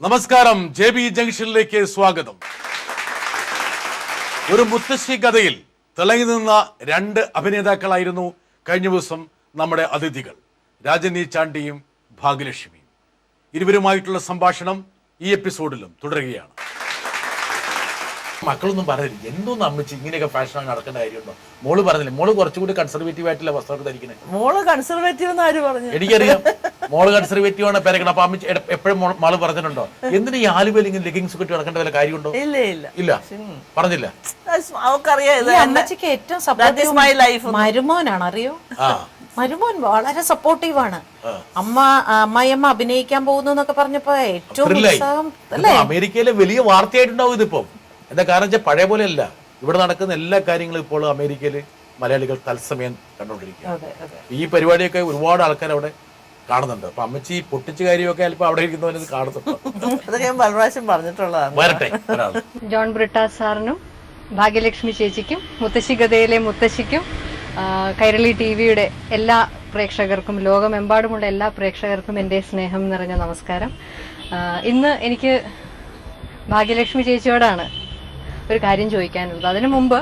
നമസ്കാരം, JB ജംഗ്ഷനിലേക്ക് സ്വാഗതം. ഒരു മുത്തശ്ശി കഥയിൽ തിളങ്ങി നിന്ന രണ്ട് അഭിനേതാക്കളായിരുന്നു കഴിഞ്ഞ ദിവസം നമ്മുടെ അതിഥികൾ, രാജനി ചാണ്ടിയും ഭാഗ്യലക്ഷ്മിയും. ഇരുവരുമായിട്ടുള്ള സംഭാഷണം ഈ എപ്പിസോഡിലും തുടരുകയാണ്. മക്കളൊന്നും പറയില്ല, എന്തോന്നും അമ്മച്ചി ഇങ്ങനെയൊക്കെ ഫാഷനാണ് നടക്കേണ്ട കാര്യമുണ്ടോ? മോള് പറഞ്ഞില്ലേ, മോള് കുറച്ചുകൂടി കൺസർവേറ്റീവ് ആയിട്ടുള്ള വസ്ത്രമൊക്കെ ധരിക്കണേ. മോള് കൺസർവേറ്റീവ് എന്ന് ആര് പറഞ്ഞു? എനിക്കറിയാം, മോള് കൺസർവേറ്റീവ് ആണ് പേരക്കണം. അപ്പൊ അമ്മച്ചി എപ്പോഴും മോള് പറഞ്ഞിട്ടുണ്ടോ എന്തിനാ ഈ ആലുവയിൽ ഇങ്ങനെ ലെഗിങ്സ് കിട്ടി നടക്കേണ്ട വല്ല കാര്യമുണ്ടോ? ഇല്ല ഇല്ല ഇല്ല, പറഞ്ഞില്ല. അവക്കറിയാം അമ്മച്ചിക്ക് ഏറ്റവും മരുമോനാണ്, അറിയോ? മരുമോൻ വളരെ സപ്പോർട്ടീവാണ്. അമ്മായിയമ്മ അഭിനയിക്കാൻ പോകുന്നു എന്നൊക്കെ പറഞ്ഞപ്പോ ഏറ്റവും ഉത്സാഹം. അമേരിക്കയിലെ വലിയ വാർത്തയായിട്ടുണ്ടാവും ഇതിപ്പോ. എന്താ കാരണം വെച്ചാൽ പഴയ പോലെ അല്ല, ഇവിടെ നടക്കുന്ന എല്ലാ കാര്യങ്ങളും ഇപ്പോൾ അമേരിക്കയിൽ മലയാളികൾ തത്സമയം കണ്ടോണ്ടിരിക്കുക. ഈ പരിപാടിയൊക്കെ ഒരുപാട് ആൾക്കാർ അവിടെ കാണുന്നുണ്ട്. അപ്പൊ അമ്മച്ചി പൊട്ടിച്ച കാര്യമൊക്കെ ചിലപ്പോൾ അവിടെ ഇരിക്കുന്നവന് കാണുന്നുണ്ടോ? അതൊക്കെ ഞാൻ പല പ്രാവശ്യം പറഞ്ഞിട്ടുള്ളതാണ്. വരട്ടെ ഒരാൾ. ജോൺ ബ്രിട്ടാ സാറിനും ഭാഗ്യലക്ഷ്മി ചേച്ചിക്കും മുത്തശ്ശി ഗതയിലെ മുത്തശ്ശിക്കും കൈരളി TV-യുടെ എല്ലാ പ്രേക്ഷകർക്കും, ലോകമെമ്പാടുമുള്ള എല്ലാ പ്രേക്ഷകർക്കും എൻ്റെ സ്നേഹം നിറഞ്ഞ നമസ്കാരം. ഇന്ന് എനിക്ക് ഭാഗ്യലക്ഷ്മി ചേച്ചിയോടാണ് ഒരു കാര്യം ചോദിക്കാനുള്ളത്. അതിനു മുമ്പ്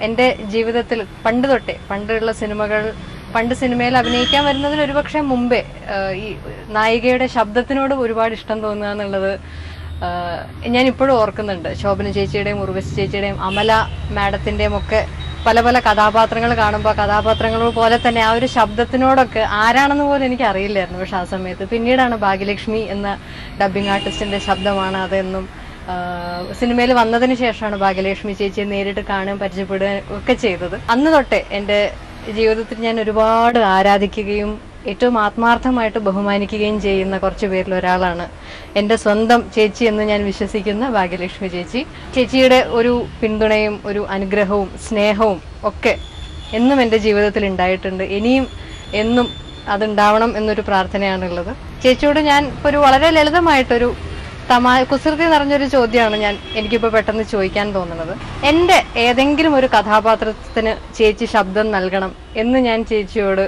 എൻ്റെ ജീവിതത്തിൽ പണ്ടുള്ള പണ്ട് സിനിമയിൽ അഭിനയിക്കാൻ വരുന്നതിന് ഒരുപക്ഷെ മുമ്പേ ഈ നായികയുടെ ശബ്ദത്തിനോട് ഒരുപാട് ഇഷ്ടം തോന്നുക എന്നുള്ളത് ഞാൻ ഇപ്പോഴും ഓർക്കുന്നുണ്ട്. ശോഭന ചേച്ചിയുടെയും ഉർവശി ചേച്ചിയുടെയും അമല മാഡത്തിൻ്റെയും ഒക്കെ പല പല കഥാപാത്രങ്ങൾ കാണുമ്പോൾ കഥാപാത്രങ്ങൾ പോലെ തന്നെ ആ ഒരു ശബ്ദത്തിനോടൊക്കെ ആരാണെന്ന് പോലും എനിക്ക് അറിയില്ലായിരുന്നു. പക്ഷെ ആ സമയത്ത് പിന്നീടാണ് ഭാഗ്യലക്ഷ്മി എന്ന ഡബ്ബിംഗ് ആർട്ടിസ്റ്റിന്റെ ശബ്ദമാണ് അതെന്നും സിനിമയിൽ വന്നതിന് ശേഷമാണ് ഭാഗ്യലക്ഷ്മി ചേച്ചിയെ നേരിട്ട് കാണാൻ പരിചയപ്പെടുകയും ഒക്കെ ചെയ്തത്. അന്ന് തൊട്ടേ എൻ്റെ ജീവിതത്തിൽ ഞാൻ ഒരുപാട് ആരാധിക്കുകയും ഏറ്റവും ആത്മാർത്ഥമായിട്ട് ബഹുമാനിക്കുകയും ചെയ്യുന്ന കുറച്ച് പേരിൽ ഒരാളാണ് എൻ്റെ സ്വന്തം ചേച്ചി എന്ന് ഞാൻ വിശ്വസിക്കുന്ന ഭാഗ്യലക്ഷ്മി ചേച്ചി. ചേച്ചിയുടെ ഒരു പിന്തുണയും ഒരു അനുഗ്രഹവും സ്നേഹവും ഒക്കെ എന്നും എൻ്റെ ജീവിതത്തിൽ ഉണ്ടായിട്ടുണ്ട്. ഇനിയും എന്നും അതുണ്ടാവണം എന്നൊരു പ്രാർത്ഥനയാണുള്ളത്. ചേച്ചിയോട് ഞാൻ ഇപ്പോൾ ഒരു വളരെ ലളിതമായിട്ടൊരു കുസൃതി നിറഞ്ഞൊരു ചോദ്യമാണ് എനിക്കിപ്പോൾ പെട്ടെന്ന് ചോദിക്കാൻ തോന്നുന്നത്. എൻ്റെ ഏതെങ്കിലും ഒരു കഥാപാത്രത്തിന് ചേച്ചി ശബ്ദം നൽകണം എന്ന് ഞാൻ ചേച്ചിയോട്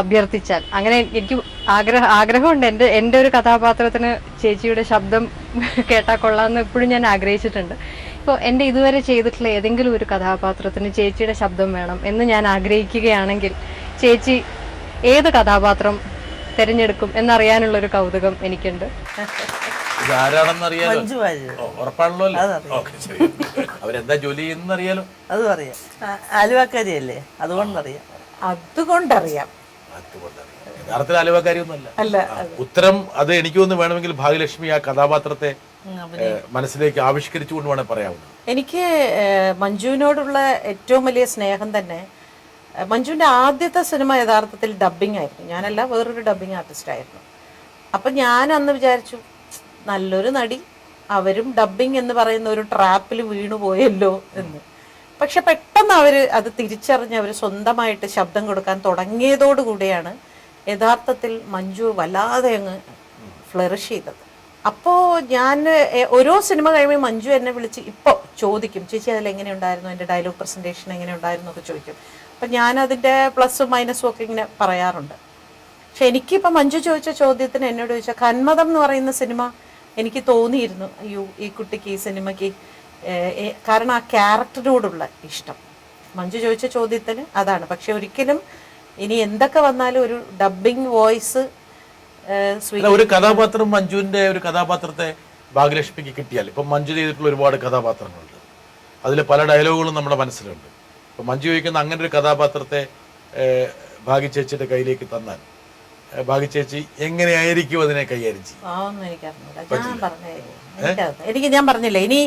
അഭ്യർത്ഥിച്ചാൽ, അങ്ങനെ എനിക്ക് ആഗ്രഹമുണ്ട്, എൻ്റെ ഒരു കഥാപാത്രത്തിന് ചേച്ചിയുടെ ശബ്ദം കേട്ടാൽ കൊള്ളാമെന്ന് എപ്പോഴും ഞാൻ ആഗ്രഹിച്ചിട്ടുണ്ട്. ഇപ്പോൾ എൻ്റെ ഇതുവരെ ചെയ്തിട്ടുള്ള ഏതെങ്കിലും ഒരു കഥാപാത്രത്തിന് ചേച്ചിയുടെ ശബ്ദം വേണം എന്ന് ഞാൻ ആഗ്രഹിക്കുകയാണെങ്കിൽ ചേച്ചി ഏത് കഥാപാത്രം തിരഞ്ഞെടുക്കും എന്നറിയാനുള്ളൊരു കൗതുകം എനിക്കുണ്ട്. അവരെന്താ ജോലി ചെയ്യുന്നറിയാലോ? അതും അറിയാം. ആലുവക്കാരിയല്ലേ, അതുകൊണ്ടറിയാം. യഥാർത്ഥത്തിൽ ആലുവക്കാരിയൊന്നുമല്ല. ഉത്തരം അത് എനിക്കൊന്ന് വേണമെങ്കിൽ ഭാഗ്യലക്ഷ്മി ആ കഥാപാത്രത്തെ മനസ്സിലേക്ക് ആവിഷ്കരിച്ചുകൊണ്ട് വേണേൽ പറയാവുന്നത്. എനിക്ക് മഞ്ജുവിനോടുള്ള ഏറ്റവും വലിയ സ്നേഹം തന്നെ, മഞ്ജുവിൻ്റെ ആദ്യത്തെ സിനിമ യഥാർത്ഥത്തിൽ ഡബ്ബിംഗ് ആയിരുന്നു. ഞാനല്ല, വേറൊരു ഡബ്ബിംഗ് ആർട്ടിസ്റ്റ് ആയിരുന്നു. അപ്പം ഞാൻ അന്ന് വിചാരിച്ചു, നല്ലൊരു നടി, അവരും ഡബ്ബിംഗ് എന്ന് പറയുന്ന ഒരു ട്രാപ്പിൽ വീണു പോയല്ലോ എന്ന്. പക്ഷെ പെട്ടെന്ന് അത് തിരിച്ചറിഞ്ഞ് അവർ സ്വന്തമായിട്ട് ശബ്ദം കൊടുക്കാൻ തുടങ്ങിയതോടുകൂടിയാണ് യഥാർത്ഥത്തിൽ മഞ്ജു വല്ലാതെ അങ്ങ് ഫ്ലറിഷ് ചെയ്തത്. അപ്പോൾ ഞാൻ ഓരോ സിനിമ കഴിയുമ്പോൾ മഞ്ജു എന്നെ വിളിച്ച് ഇപ്പോൾ ചോദിക്കും, ചേച്ചി അതിലെങ്ങനെ ഉണ്ടായിരുന്നു, എൻ്റെ ഡയലോഗ് പ്രസൻറ്റേഷൻ എങ്ങനെ ഉണ്ടായിരുന്നു ഒക്കെ ചോദിക്കും. അപ്പം ഞാനതിൻ്റെ പ്ലസും മൈനസും ഒക്കെ ഇങ്ങനെ പറയാറുണ്ട്. പക്ഷെ എനിക്കിപ്പോൾ മഞ്ജു ചോദിച്ച ചോദ്യത്തിന് എന്നോട് ചോദിച്ചാൽ, കന്മദം എന്ന് പറയുന്ന സിനിമ എനിക്ക് തോന്നിയിരുന്നു, അയ്യോ ഈ കുട്ടിക്ക് ഈ സിനിമയ്ക്ക്, കാരണം ആ ക്യാരക്ടറിനോടുള്ള ഇഷ്ടം. മഞ്ജു ചോദിച്ച ചോദ്യത്തിന് അതാണ്. പക്ഷെ ഒരിക്കലും ഇനി എന്തൊക്കെ വന്നാലും ഒരു ഡബ്ബിംഗ് വോയിസ് ഒരു കഥാപാത്രം, മഞ്ജുവിന്റെ ഒരു കഥാപാത്രത്തെ ഭാഗ്യലക്ഷ്മിക്ക് കിട്ടിയാൽ, ഇപ്പം മഞ്ജു ചെയ്തിട്ടുള്ള ഒരുപാട് കഥാപാത്രങ്ങളുണ്ട്, അതിൽ പല ഡയലോഗുകളും നമ്മുടെ മനസ്സിലുണ്ട്. ഇപ്പം മഞ്ജു ചോദിക്കുന്ന അങ്ങനെ ഒരു കഥാപാത്രത്തെ ഭാഗ്യചേച്ചിയുടെ കയ്യിലേക്ക് തന്നാൽ ഭാഗ്യചേച്ചി എങ്ങനെയായിരിക്കും അതിനെ കൈകാര്യം ചെയ്യും? ഞാൻ പറഞ്ഞില്ലേ, ഇനി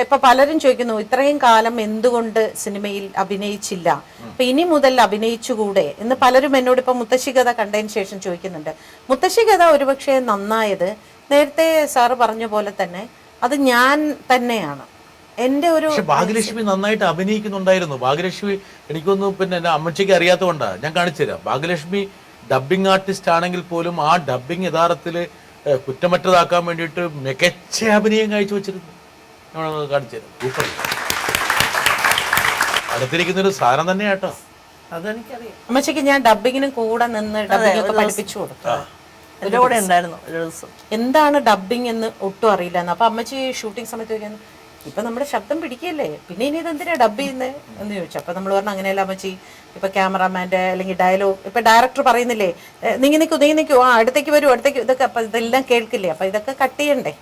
ഇപ്പൊ പലരും ചോദിക്കുന്നു, ഇത്രയും കാലം എന്തുകൊണ്ട് സിനിമയിൽ അഭിനയിച്ചില്ല, അപ്പൊ ഇനി മുതൽ അഭിനയിച്ചുകൂടെ എന്ന് പലരും എന്നോട് ഇപ്പൊ മുത്തശ്ശി കഥ കണ്ടതിന് ശേഷം ചോദിക്കുന്നുണ്ട്. മുത്തശ്ശി കഥ ഒരുപക്ഷെ നന്നായത്, നേരത്തെ സാറ് പറഞ്ഞ പോലെ തന്നെ അത് ഞാൻ തന്നെയാണ്. എന്റെ ഒരു ഭാഗ്യലക്ഷ്മി നന്നായിട്ട് അഭിനയിക്കുന്നുണ്ടായിരുന്നു. ഭാഗ്യലക്ഷ്മി എനിക്കൊന്ന് പിന്നെ എന്റെ അമ്മച്ചിക്ക് അറിയാത്തതുകൊണ്ടാണ് ഞാൻ കാണിച്ചു തരാം. ഭാഗ്യലക്ഷ്മി ഡബ്ബിംഗ് ആർട്ടിസ്റ്റ് ആണെങ്കിൽ പോലും ആ ഡബ്ബിംഗ് യഥാർത്ഥത്തിൽ കുറ്റമറ്റതാക്കാൻ വേണ്ടിയിട്ട് മികച്ച അഭിനയം കാഴ്ച വെച്ചിരുന്നു. കാണിച്ചു തരാം. സൂപ്പർ. അടുത്തിരിക്കുന്നൊരു സാധനം തന്നെയാട്ടോ. അതെനിക്കറിയാം. അമ്മച്ചിക്ക് ഞാൻ ഡബ്ബിങ്ങിനും കൂടെ നിന്ന് ഡബ്ബിംഗ് ഒക്കെ പഠിപ്പിച്ചു കൊടുത്തു. എൻ്റെ കൂടെ ഉണ്ടായിരുന്നു ഒരു ദിവസം. എന്താണ് ഡബ്ബിംഗ് എന്ന് ഒട്ടും അറിയില്ലാന്ന്. അപ്പൊ അമ്മച്ചി ഷൂട്ടിംഗ് സമയത്ത് ചോദിക്കുന്നു, ഇപ്പൊ നമ്മുടെ ശബ്ദം പിടിക്കല്ലേ, പിന്നെ ഇനി ഇതെന്തിനാ ഡബ് ചെയ്യുന്നത് എന്ന് ചോദിച്ചു. അപ്പൊ നമ്മൾ പറഞ്ഞു അങ്ങനെയല്ല അമ്മച്ചി, ഇപ്പൊ ക്യാമറാമാൻ്റെ അല്ലെങ്കിൽ ഡയലോഗ് ഇപ്പൊ ഡയറക്ടർ പറയുന്നില്ലേ, നീങ്ങി നിൽക്കൂ ആ അടുത്തേക്ക് വരൂ അടുത്തേക്ക്, ഇതൊക്കെ അപ്പൊ ഇതെല്ലാം കേൾക്കില്ലേ, അപ്പൊ ഇതൊക്കെ കട്ട് ചെയ്യണ്ടേ,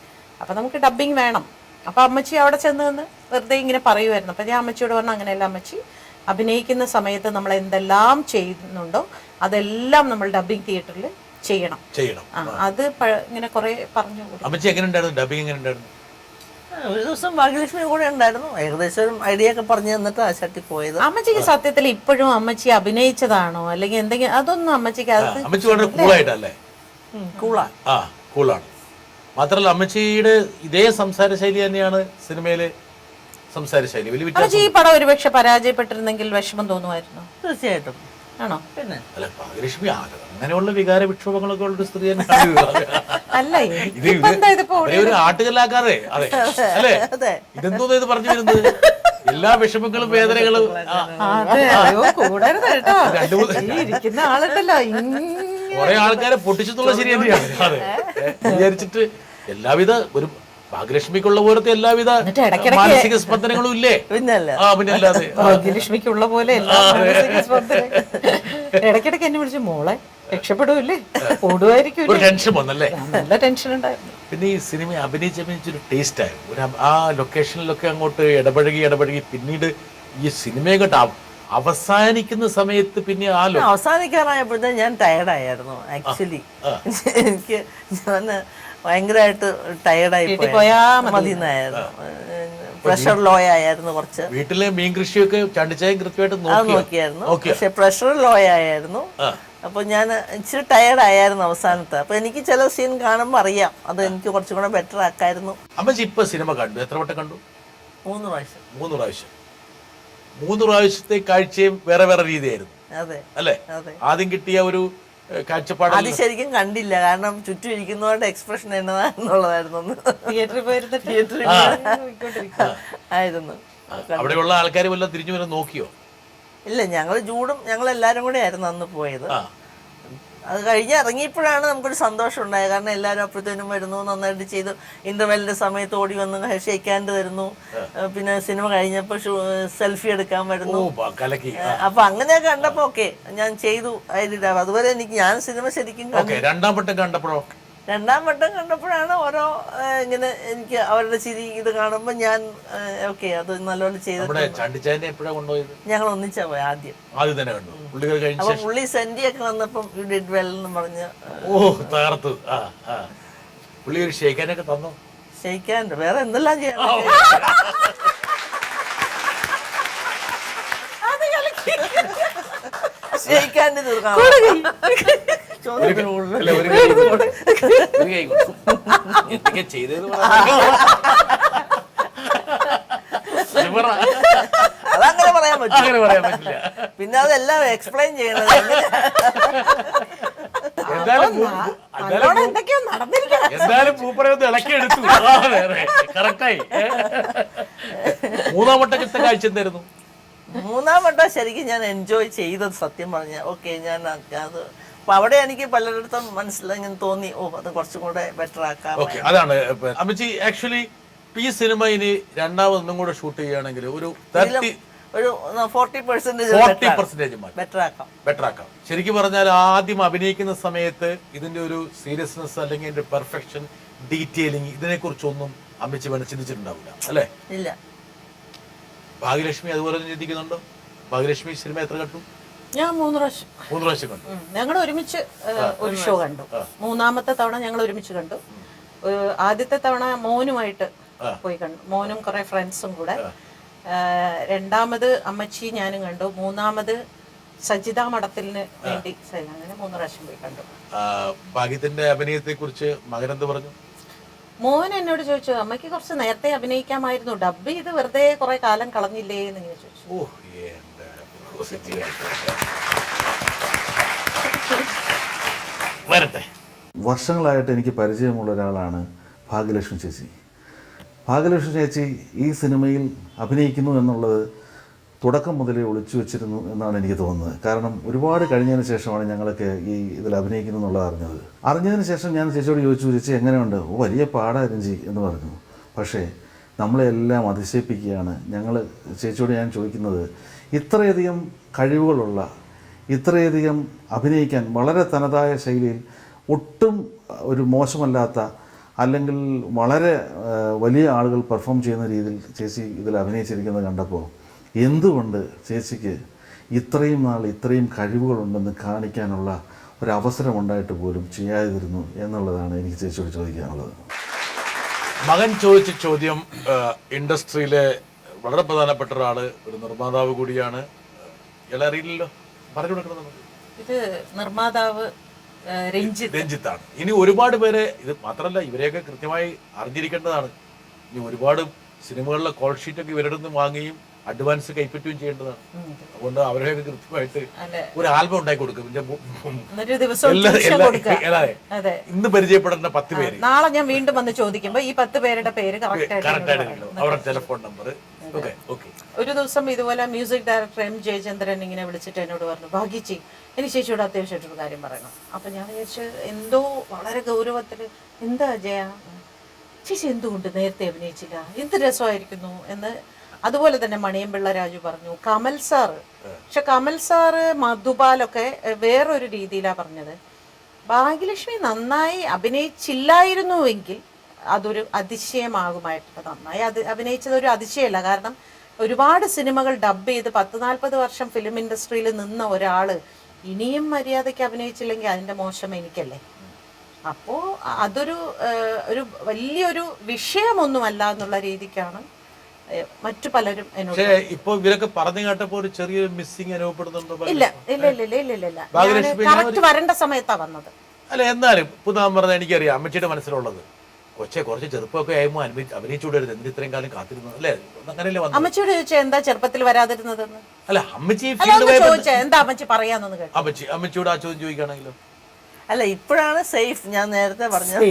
അപ്പൊ നമുക്ക് ഡബ്ബിങ് വേണം. അപ്പൊ അമ്മച്ചി അവിടെ ചെന്ന് നിന്ന് വെറുതെ ഇങ്ങനെ പറയുമായിരുന്നു. അപ്പൊ ഞാൻ അമ്മച്ചിയോട് പറഞ്ഞു അങ്ങനെയല്ല അമ്മച്ചി, അഭിനയിക്കുന്ന സമയത്ത് നമ്മൾ എന്തെല്ലാം ചെയ്യുന്നുണ്ടോ അതെല്ലാം നമ്മൾ ഡബ്ബിംഗ് തിയേറ്ററിൽ ചെയ്യണം. അത് ഇങ്ങനെ കുറെ പറഞ്ഞു. അമ്മച്ചി എങ്ങനെ ഉണ്ടായിരുന്നു ഡബ്ബിംഗ്? എങ്ങനെ ഉണ്ടായിരുന്നു? ഒരു ദിവസം ഭാഗ്യലക്ഷ്മി കൂടെ ഉണ്ടായിരുന്നു. ഏകദേശം ഒരു ഐഡിയ ഒക്കെ പറഞ്ഞു തന്നിട്ട് ആ ചട്ടി പോയത്. അമ്മച്ചിക്ക് സത്യത്തിൽ ഇപ്പോഴും അമ്മച്ചി അഭിനയിച്ചതാണോ അല്ലെങ്കിൽ എന്തെങ്കിലും അതൊന്നും അമ്മച്ചിക്ക് അമ്മച്ചി വളരെ കൂളായിട്ടല്ലേ? കൂളാണ്. മാത്രമല്ല അമ്മച്ചിയുടെ ഇതേ സംസാര ശൈലി തന്നെയാണ് സിനിമയിലെ സംസാര ശൈലി. വലിയ അമ്മച്ചി ഈ പടം ഒരുപക്ഷെ പരാജയപ്പെട്ടിരുന്നെങ്കിൽ വിഷമം തോന്നുമായിരുന്നു? തീർച്ചയായിട്ടും. ആണോ? പിന്നെ അല്ല ഭാഗ്യലക്ഷ്മി അങ്ങനെയുള്ള വികാര വിക്ഷോഭങ്ങളൊക്കെ ഉള്ള സ്ത്രീ തന്നെ. അല്ല ഒരു ആട്ടുകല്ലാക്കാതെ അതെ അല്ലേ? ഇതെന്തോ ഇത് പറഞ്ഞു വരുന്നത് എല്ലാ വിഷമങ്ങളും വേദനകളും ഇരിക്കുന്ന ആളുണ്ടല്ലോ കുറെ ആൾക്കാരെ പൊട്ടിച്ചെന്നുള്ള ശരി തന്നെയാണ്. അതെ വിചാരിച്ചിട്ട് എല്ലാവിധ ഒരു ഭാഗ്യലക്ഷ്മിക്കുള്ള പോലത്തെ എല്ലാവിധ മാനസിക സ്പന്ദനങ്ങളും ഇല്ലേ? പിന്നല്ലാതെ ഭാഗ്യലക്ഷ്മിക്കുള്ള പോലെ ഇടയ്ക്കിടയ്ക്ക് എന്നെ വിളിച്ചു മോളെ രക്ഷപ്പെടൂല്ലേ, ഓടുമായിരിക്കും. ടെൻഷൻ വന്നല്ലേ? നല്ല ടെൻഷൻ ഉണ്ടായിരുന്നു. പിന്നെ ഈ സിനിമ അഭിനയിച്ചൊരു ടേസ്റ്റ് ആയി. ആ ലൊക്കേഷനിലൊക്കെ അങ്ങോട്ട് ഇടപഴകി പിന്നീട് ഈ സിനിമയെ അവസാനിക്കുന്ന സമയത്ത് പിന്നെ അവസാനിക്കാറായപ്പോഴത്തെ ഞാൻ ടയർഡായിരുന്നു ആക്ച്വലി. എനിക്ക് ഞാൻ ഭയങ്കരമായിട്ട് ടയർഡായി മതിന്നായിരുന്നു. പ്രഷർ ലോ ആയിരുന്നു കുറച്ച്. വീട്ടിലെ മീൻ കൃഷിയൊക്കെ ചണ്ടിച്ചായും കൃത്യമായിട്ട് നോക്കിയായിരുന്നു. പക്ഷെ പ്രഷർ ലോ ആയിരുന്നു. അപ്പൊ ഞാൻ ഇച്ചിരി ടയർഡായിരുന്നു അവസാനത്തെ. അപ്പൊ എനിക്ക് ചില സീൻ കാണുമ്പോൾ അറിയാം അത് എനിക്ക് കുറച്ചും കൂടെ ബെറ്റർ ആക്കായിരുന്നു. അമ്മച്ചി ഇപ്പൊ സിനിമ കണ്ടു? എത്ര വട്ടം കണ്ടു? 3 പ്രാവശ്യം. 3 പ്രാവശ്യം. 3 പ്രാവശ്യത്തെ കാഴ്ചയും വേറെ വേറെ രീതിയായിരുന്നു അല്ലേ? ആദ്യം കിട്ടിയ ഒരു കാഴ്ചപ്പാട് അത് ശരിക്കും കണ്ടില്ല. കാരണം ചുറ്റും ഇരിക്കുന്നവരുടെ എക്സ്പ്രഷൻ എന്നതാന്നുള്ളതായിരുന്നു. തിയേറ്ററിൽ ആയിരുന്നു. അവിടെയുള്ള ആൾക്കാർ വല്ലതും തിരിഞ്ഞു വരാൻ നോക്കിയോ? ഇല്ല, ഞങ്ങൾ എല്ലാരും കൂടെ ആയിരുന്നു അന്ന് പോയത്. അത് കഴിഞ്ഞ് ഇറങ്ങിയപ്പോഴാണ് നമുക്കൊരു സന്തോഷം ഉണ്ടായത്. കാരണം എല്ലാവരും അപ്പോഴത്തേനും വരുന്നു, നന്നായിട്ട് ചെയ്തു. ഇന്റർവെല്ലിന്റെ സമയത്ത് ഓടി വന്ന് ഷെയ്ക്കാൻഡ് വരുന്നു. പിന്നെ സിനിമ കഴിഞ്ഞപ്പോൾ സെൽഫി എടുക്കാൻ വരുന്നു. അപ്പൊ അങ്ങനെയൊക്കെ കണ്ടപ്പോ ഓക്കെ ഞാൻ ചെയ്തു. അതുവരെ ഞാൻ സിനിമ ശരിക്കും രണ്ടാം വട്ടം കണ്ടപ്പോഴാണ് ഓരോ ഇങ്ങനെ എനിക്ക് അവരുടെ ചിരി ഇത് കാണുമ്പോ ഞാൻ ഓക്കെ അത് നല്ലപോലെ ചെയ്തിട്ടുണ്ട്. ഞങ്ങൾ ഒന്നിച്ചാ പോയി ആദ്യം. അപ്പൊ പുള്ളി സെന്റിയൊക്കെ വന്നപ്പം യു ഡിഡ് വെൽ എന്ന് പറഞ്ഞ് ഷെയ്ക്കാൻഡ് വേറെ എന്തെല്ലാം ചെയ്യാൻ ഷെയ്ക്കാൻഡ് തീർക്കാം. അതങ്ങനെ പറയാൻ പറ്റില്ല. പിന്നെ അതെല്ലാം എക്സ്പ്ലെയിൻ ചെയ്യണത് എന്തായാലും പൂപ്പറയൊന്ന് ഇളക്കി എടുത്തു. കറക്റ്റായി. 3-ാം വട്ടത്തെ കാഴ്ച എന്തായിരുന്നു? 3-ാം വട്ടം ശരിക്കും ഞാൻ എൻജോയ് ചെയ്തത് സത്യം പറഞ്ഞ. ഓക്കെ ഞാൻ അത് അപ്പൊ അവിടെ എനിക്ക് പലയിടത്തും മനസ്സിലായി ഇങ്ങനെ തോന്നി അത് കുറച്ചും കൂടെ ബെറ്റർ ആക്കാം. അതാണ് അമ്മച്ചി ആക്ച്വലി ഈ സിനിമ ഇനി രണ്ടാമതൊന്നും കൂടെ ഷൂട്ട് ചെയ്യുകയാണെങ്കിൽ ഒരു 40% ബെറ്റർ ആക്കാം. ശരിക്കും പറഞ്ഞാൽ ആദ്യം അഭിനയിക്കുന്ന സമയത്ത് ഇതിന്റെ ഒരു സീരിയസ്നെസ് അല്ലെങ്കിൽ ഇതിന്റെ പെർഫെക്ഷൻ, ഡീറ്റെയിലിംഗ് ഇതിനെ കുറിച്ചൊന്നും അമ്മച്ചി ചിന്തിച്ചിട്ടുണ്ടാവില്ല അല്ലേ? ഇല്ല. ഭാഗ്യലക്ഷ്മി അതുപോലെ ചിന്തിക്കുന്നുണ്ടോ? ഭാഗ്യലക്ഷ്മി സിനിമ എത്ര കണ്ടു? ഞാൻ 3 പ്രാവശ്യം കണ്ടു. ഞങ്ങൾ ഒരുമിച്ച് ഒരു ഷോ കണ്ടു. 3-ാമത്തെ തവണ ഞങ്ങൾ ഒരുമിച്ച് കണ്ടു. ആദ്യത്തെ തവണ മോനുമായിട്ട് പോയി കണ്ടു, മോനും കുറെ ഫ്രണ്ട്സും കൂടെ. രണ്ടാമത് അമ്മച്ചി ഞാനും കണ്ടു. 3-ാമത് സജിത മഠത്തിലിന് വേണ്ടി അങ്ങനെ 3 പ്രാവശ്യം പോയി കണ്ടു. ഭാഗ്യത്തിന്റെ അഭിനയത്തെ കുറിച്ച് മകനെന്ത് പറഞ്ഞു? മോൻ എന്നോട് ചോദിച്ചു, അമ്മയ്ക്ക് കുറച്ച് നേരത്തെ അഭിനയിക്കാമായിരുന്നു, ഡബ് ചെയ്ത് വെറുതെ കുറെ കാലം കളഞ്ഞില്ലേ എന്ന് ഇങ്ങനെ ചോദിച്ചു. വരട്ടെ. വർഷങ്ങളായിട്ട് എനിക്ക് പരിചയമുള്ള ഒരാളാണ് ഭാഗ്യലക്ഷ്മി ചേച്ചി. ഭാഗ്യലക്ഷ്മി ചേച്ചി ഈ സിനിമയിൽ അഭിനയിക്കുന്നു എന്നുള്ളത് തുടക്കം മുതലേ ഒളിച്ചു വെച്ചിരുന്നു എന്നാണ് എനിക്ക് തോന്നുന്നത്. കാരണം ഒരുപാട് കഴിഞ്ഞതിന് ശേഷമാണ് ഞങ്ങളൊക്കെ ഈ ഇതിൽ അഭിനയിക്കുന്നു എന്നുള്ളത് അറിഞ്ഞത്. അറിഞ്ഞതിന് ശേഷം ഞാൻ ചേച്ചിയോട് ചോദിച്ചു, ചേച്ചി എങ്ങനെയുണ്ട്? ഓ വലിയ പാടാ രഞ്ജി എന്ന് പറഞ്ഞു. പക്ഷേ നമ്മളെല്ലാം അതിശയിപ്പിക്കുകയാണ്. ചേച്ചിയോട് ഞാൻ ചോദിക്കുന്നത്, ഇത്രയധികം കഴിവുകളുള്ള, ഇത്രയധികം അഭിനയിക്കാൻ വളരെ തനതായ ശൈലിയിൽ ഒട്ടും ഒരു മോശമല്ലാത്ത, അല്ലെങ്കിൽ വളരെ വലിയ ആളുകൾ പെർഫോം ചെയ്യുന്ന രീതിയിൽ ചേച്ചി ഇതിൽ അഭിനയിച്ചിരിക്കുന്നത് കണ്ടപ്പോൾ എന്തുകൊണ്ട് ചേച്ചിക്ക് ഇത്രയും നാൾ ഇത്രയും കഴിവുകളുണ്ടെന്ന് കാണിക്കാനുള്ള ഒരവസരം ഉണ്ടായിട്ട് പോലും ചെയ്യാതിരുന്നു എന്നുള്ളതാണ് എനിക്ക് ചേച്ചിയോട് ചോദിക്കാനുള്ളത്. മകൻ ചോദിച്ച ചോദ്യം ഇൻഡസ്ട്രിയിലെ വളരെ പ്രധാനപ്പെട്ട ഒരാള്, ഒരു നിർമ്മാതാവ് കൂടിയാണ്. ഇയാളെ അറിയില്ലല്ലോ, പറഞ്ഞു കൊടുക്കണം നമുക്ക്. ഇത് നിർമ്മാതാവ് രഞ്ജിത്താണ്. ഇനി ഒരുപാട് പേരെ, ഇത് മാത്രമല്ല ഇവരെയൊക്കെ കൃത്യമായി അറിഞ്ഞിരിക്കേണ്ടതാണ്. ഇനി ഒരുപാട് സിനിമകളിലെ കോൾ ഷീറ്റൊക്കെ ഇവരുടെ നിന്ന് വാങ്ങുകയും അഡ്വാൻസ് കൈപ്പറ്റുകയും ചെയ്യേണ്ടതാണ്. അതുകൊണ്ട് അവരെയൊക്കെ കൃത്യമായിട്ട് ഒരു ആൽബം ഉണ്ടാക്കി കൊടുക്കും. ഇന്ന് പരിചയപ്പെടേണ്ട 10 പേര് നാളെ ഞാൻ വീണ്ടും വന്ന് ചോദിക്കുമ്പോ ഈ 10 പേരുടെ പേര് കറക്റ്റ് ആയിട്ടിരിക്കണം, അവരുടെ ടെലിഫോൺ നമ്പർ. ഒരു ദിവസം ഇതുപോലെ മ്യൂസിക് ഡയറക്ടർ M. ജയചന്ദ്രൻ ഇങ്ങനെ വിളിച്ചിട്ട് എന്നോട് പറഞ്ഞു, ഭാഗ്യച്ചി എനിക്ക് ചേച്ചിയോട് അത്യാവശ്യമായിട്ടൊരു കാര്യം പറയണം. അപ്പൊ ഞാൻ വിചാരിച്ചു എന്തോ വളരെ ഗൗരവത്തില്, എന്താ ജയ ചേച്ചി എന്തുകൊണ്ട് നേരത്തെ അഭിനയിച്ചില്ല, എന്ത് രസമായിരിക്കുന്നു എന്ന്. അതുപോലെ തന്നെ മണിയമ്പിള്ള രാജു പറഞ്ഞു, കമൽ സാറ്. പക്ഷെ കമൽ സാറ് മധുപാലൊക്കെ വേറൊരു രീതിയിലാണ് പറഞ്ഞത്. ഭാഗ്യലക്ഷ്മി നന്നായി അഭിനയിച്ചില്ലായിരുന്നുവെങ്കിൽ അതൊരു അതിശയമാകുമായിട്ട്. നന്നായി അഭിനയിച്ചത് ഒരു അതിശയമല്ല. കാരണം ഒരുപാട് സിനിമകൾ ഡബ് ചെയ്ത് 10-40 വർഷം ഫിലിം ഇൻഡസ്ട്രിയിൽ നിന്ന ഒരാള് ഇനിയും മര്യാദയ്ക്ക് അഭിനയിച്ചില്ലെങ്കിൽ അതിന്റെ മോശം എനിക്കല്ലേ. അപ്പോൾ അതൊരു വലിയൊരു വിഷയമൊന്നുമല്ല എന്നുള്ള രീതിക്കാണ് മറ്റു പലരും എന്നോട്. ഇപ്പൊ ഇവരൊക്കെ പറഞ്ഞു കേട്ടപ്പോ ഒരു ചെറിയൊരു മിസ്സിംഗ് അനുഭവപ്പെടുന്നുണ്ടോ? ഇല്ല ഇല്ല ഇല്ല ഇല്ല ഇല്ല ഇല്ല കറക്റ്റ് വരേണ്ട സമയത്താ വന്നത്. അല്ല എന്നാലും ഇപ്പൊ നാം പറഞ്ഞ എനിക്കറിയാം അമ്മച്ചിയുടെ മനസ്സിലുള്ളത് കുറച്ച് ചെറുപ്പമൊക്കെ ആയുമ്പോ അഭിനയിച്ചുകൂടരുത്, എന്ത് ഇത്രയും കാലം കാത്തിരുന്നു അല്ലേ? അങ്ങനെയല്ലേ വന്നത്? അമ്മച്ചിയോട് ചോദിച്ചാൽ എന്താ ചെറുപ്പത്തിൽ വരാതിരുന്നതെന്ന്. അല്ല അമ്മച്ചി ചോദിച്ചാ എന്താ അമ്മച്ചി പറയാന്നൊന്ന് കേട്ടോ. അമ്മച്ചിയോട് ആ ചോദ്യം ചോദിക്കുകയാണെങ്കിലോ? അല്ല ഇപ്പോഴാണ് സേഫ്. ഞാൻ നേരത്തെ പറഞ്ഞത്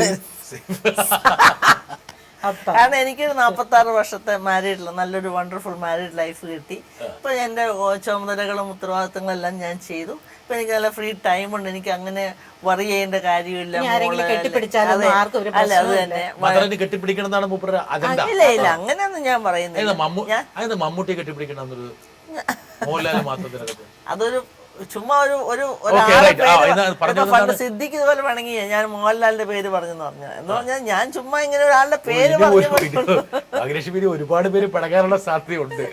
കാരണം എനിക്കൊരു 46 വർഷത്തെ മാരീഡ്, നല്ലൊരു വണ്ടർഫുൾ മാരീഡ് ലൈഫ് കിട്ടി. ഇപ്പൊ എന്റെ ചുമതലകളും ഉത്തരവാദിത്തങ്ങളും എല്ലാം ഞാൻ ചെയ്തു. ഇപ്പൊ എനിക്ക് നല്ല ഫ്രീ ടൈം ഉണ്ട്. എനിക്ക് അങ്ങനെ വറി ചെയ്യേണ്ട കാര്യമില്ല. അല്ല അത് തന്നെ ഇല്ല ഇല്ല അങ്ങനെയൊന്നും ഞാൻ പറയുന്നില്ല. മമ്മൂട്ടി കെട്ടിപ്പിടിക്കണം അതൊരു ചുമ്മാ പണ്ട് സിദ്ദിഖ് ഇതുപോലെ വേണമെങ്കിൽ ഞാൻ മോഹൻലാലിന്റെ പേര് പറഞ്ഞെന്ന് പറഞ്ഞു. എന്ന് പറഞ്ഞാൽ ഞാൻ ചുമ്മാ ഇങ്ങനെ ഒരാളുടെ പേര് പറഞ്ഞു. ഒരുപാട് പേര് പടകാനുള്ള സാധ്യതയുണ്ട്.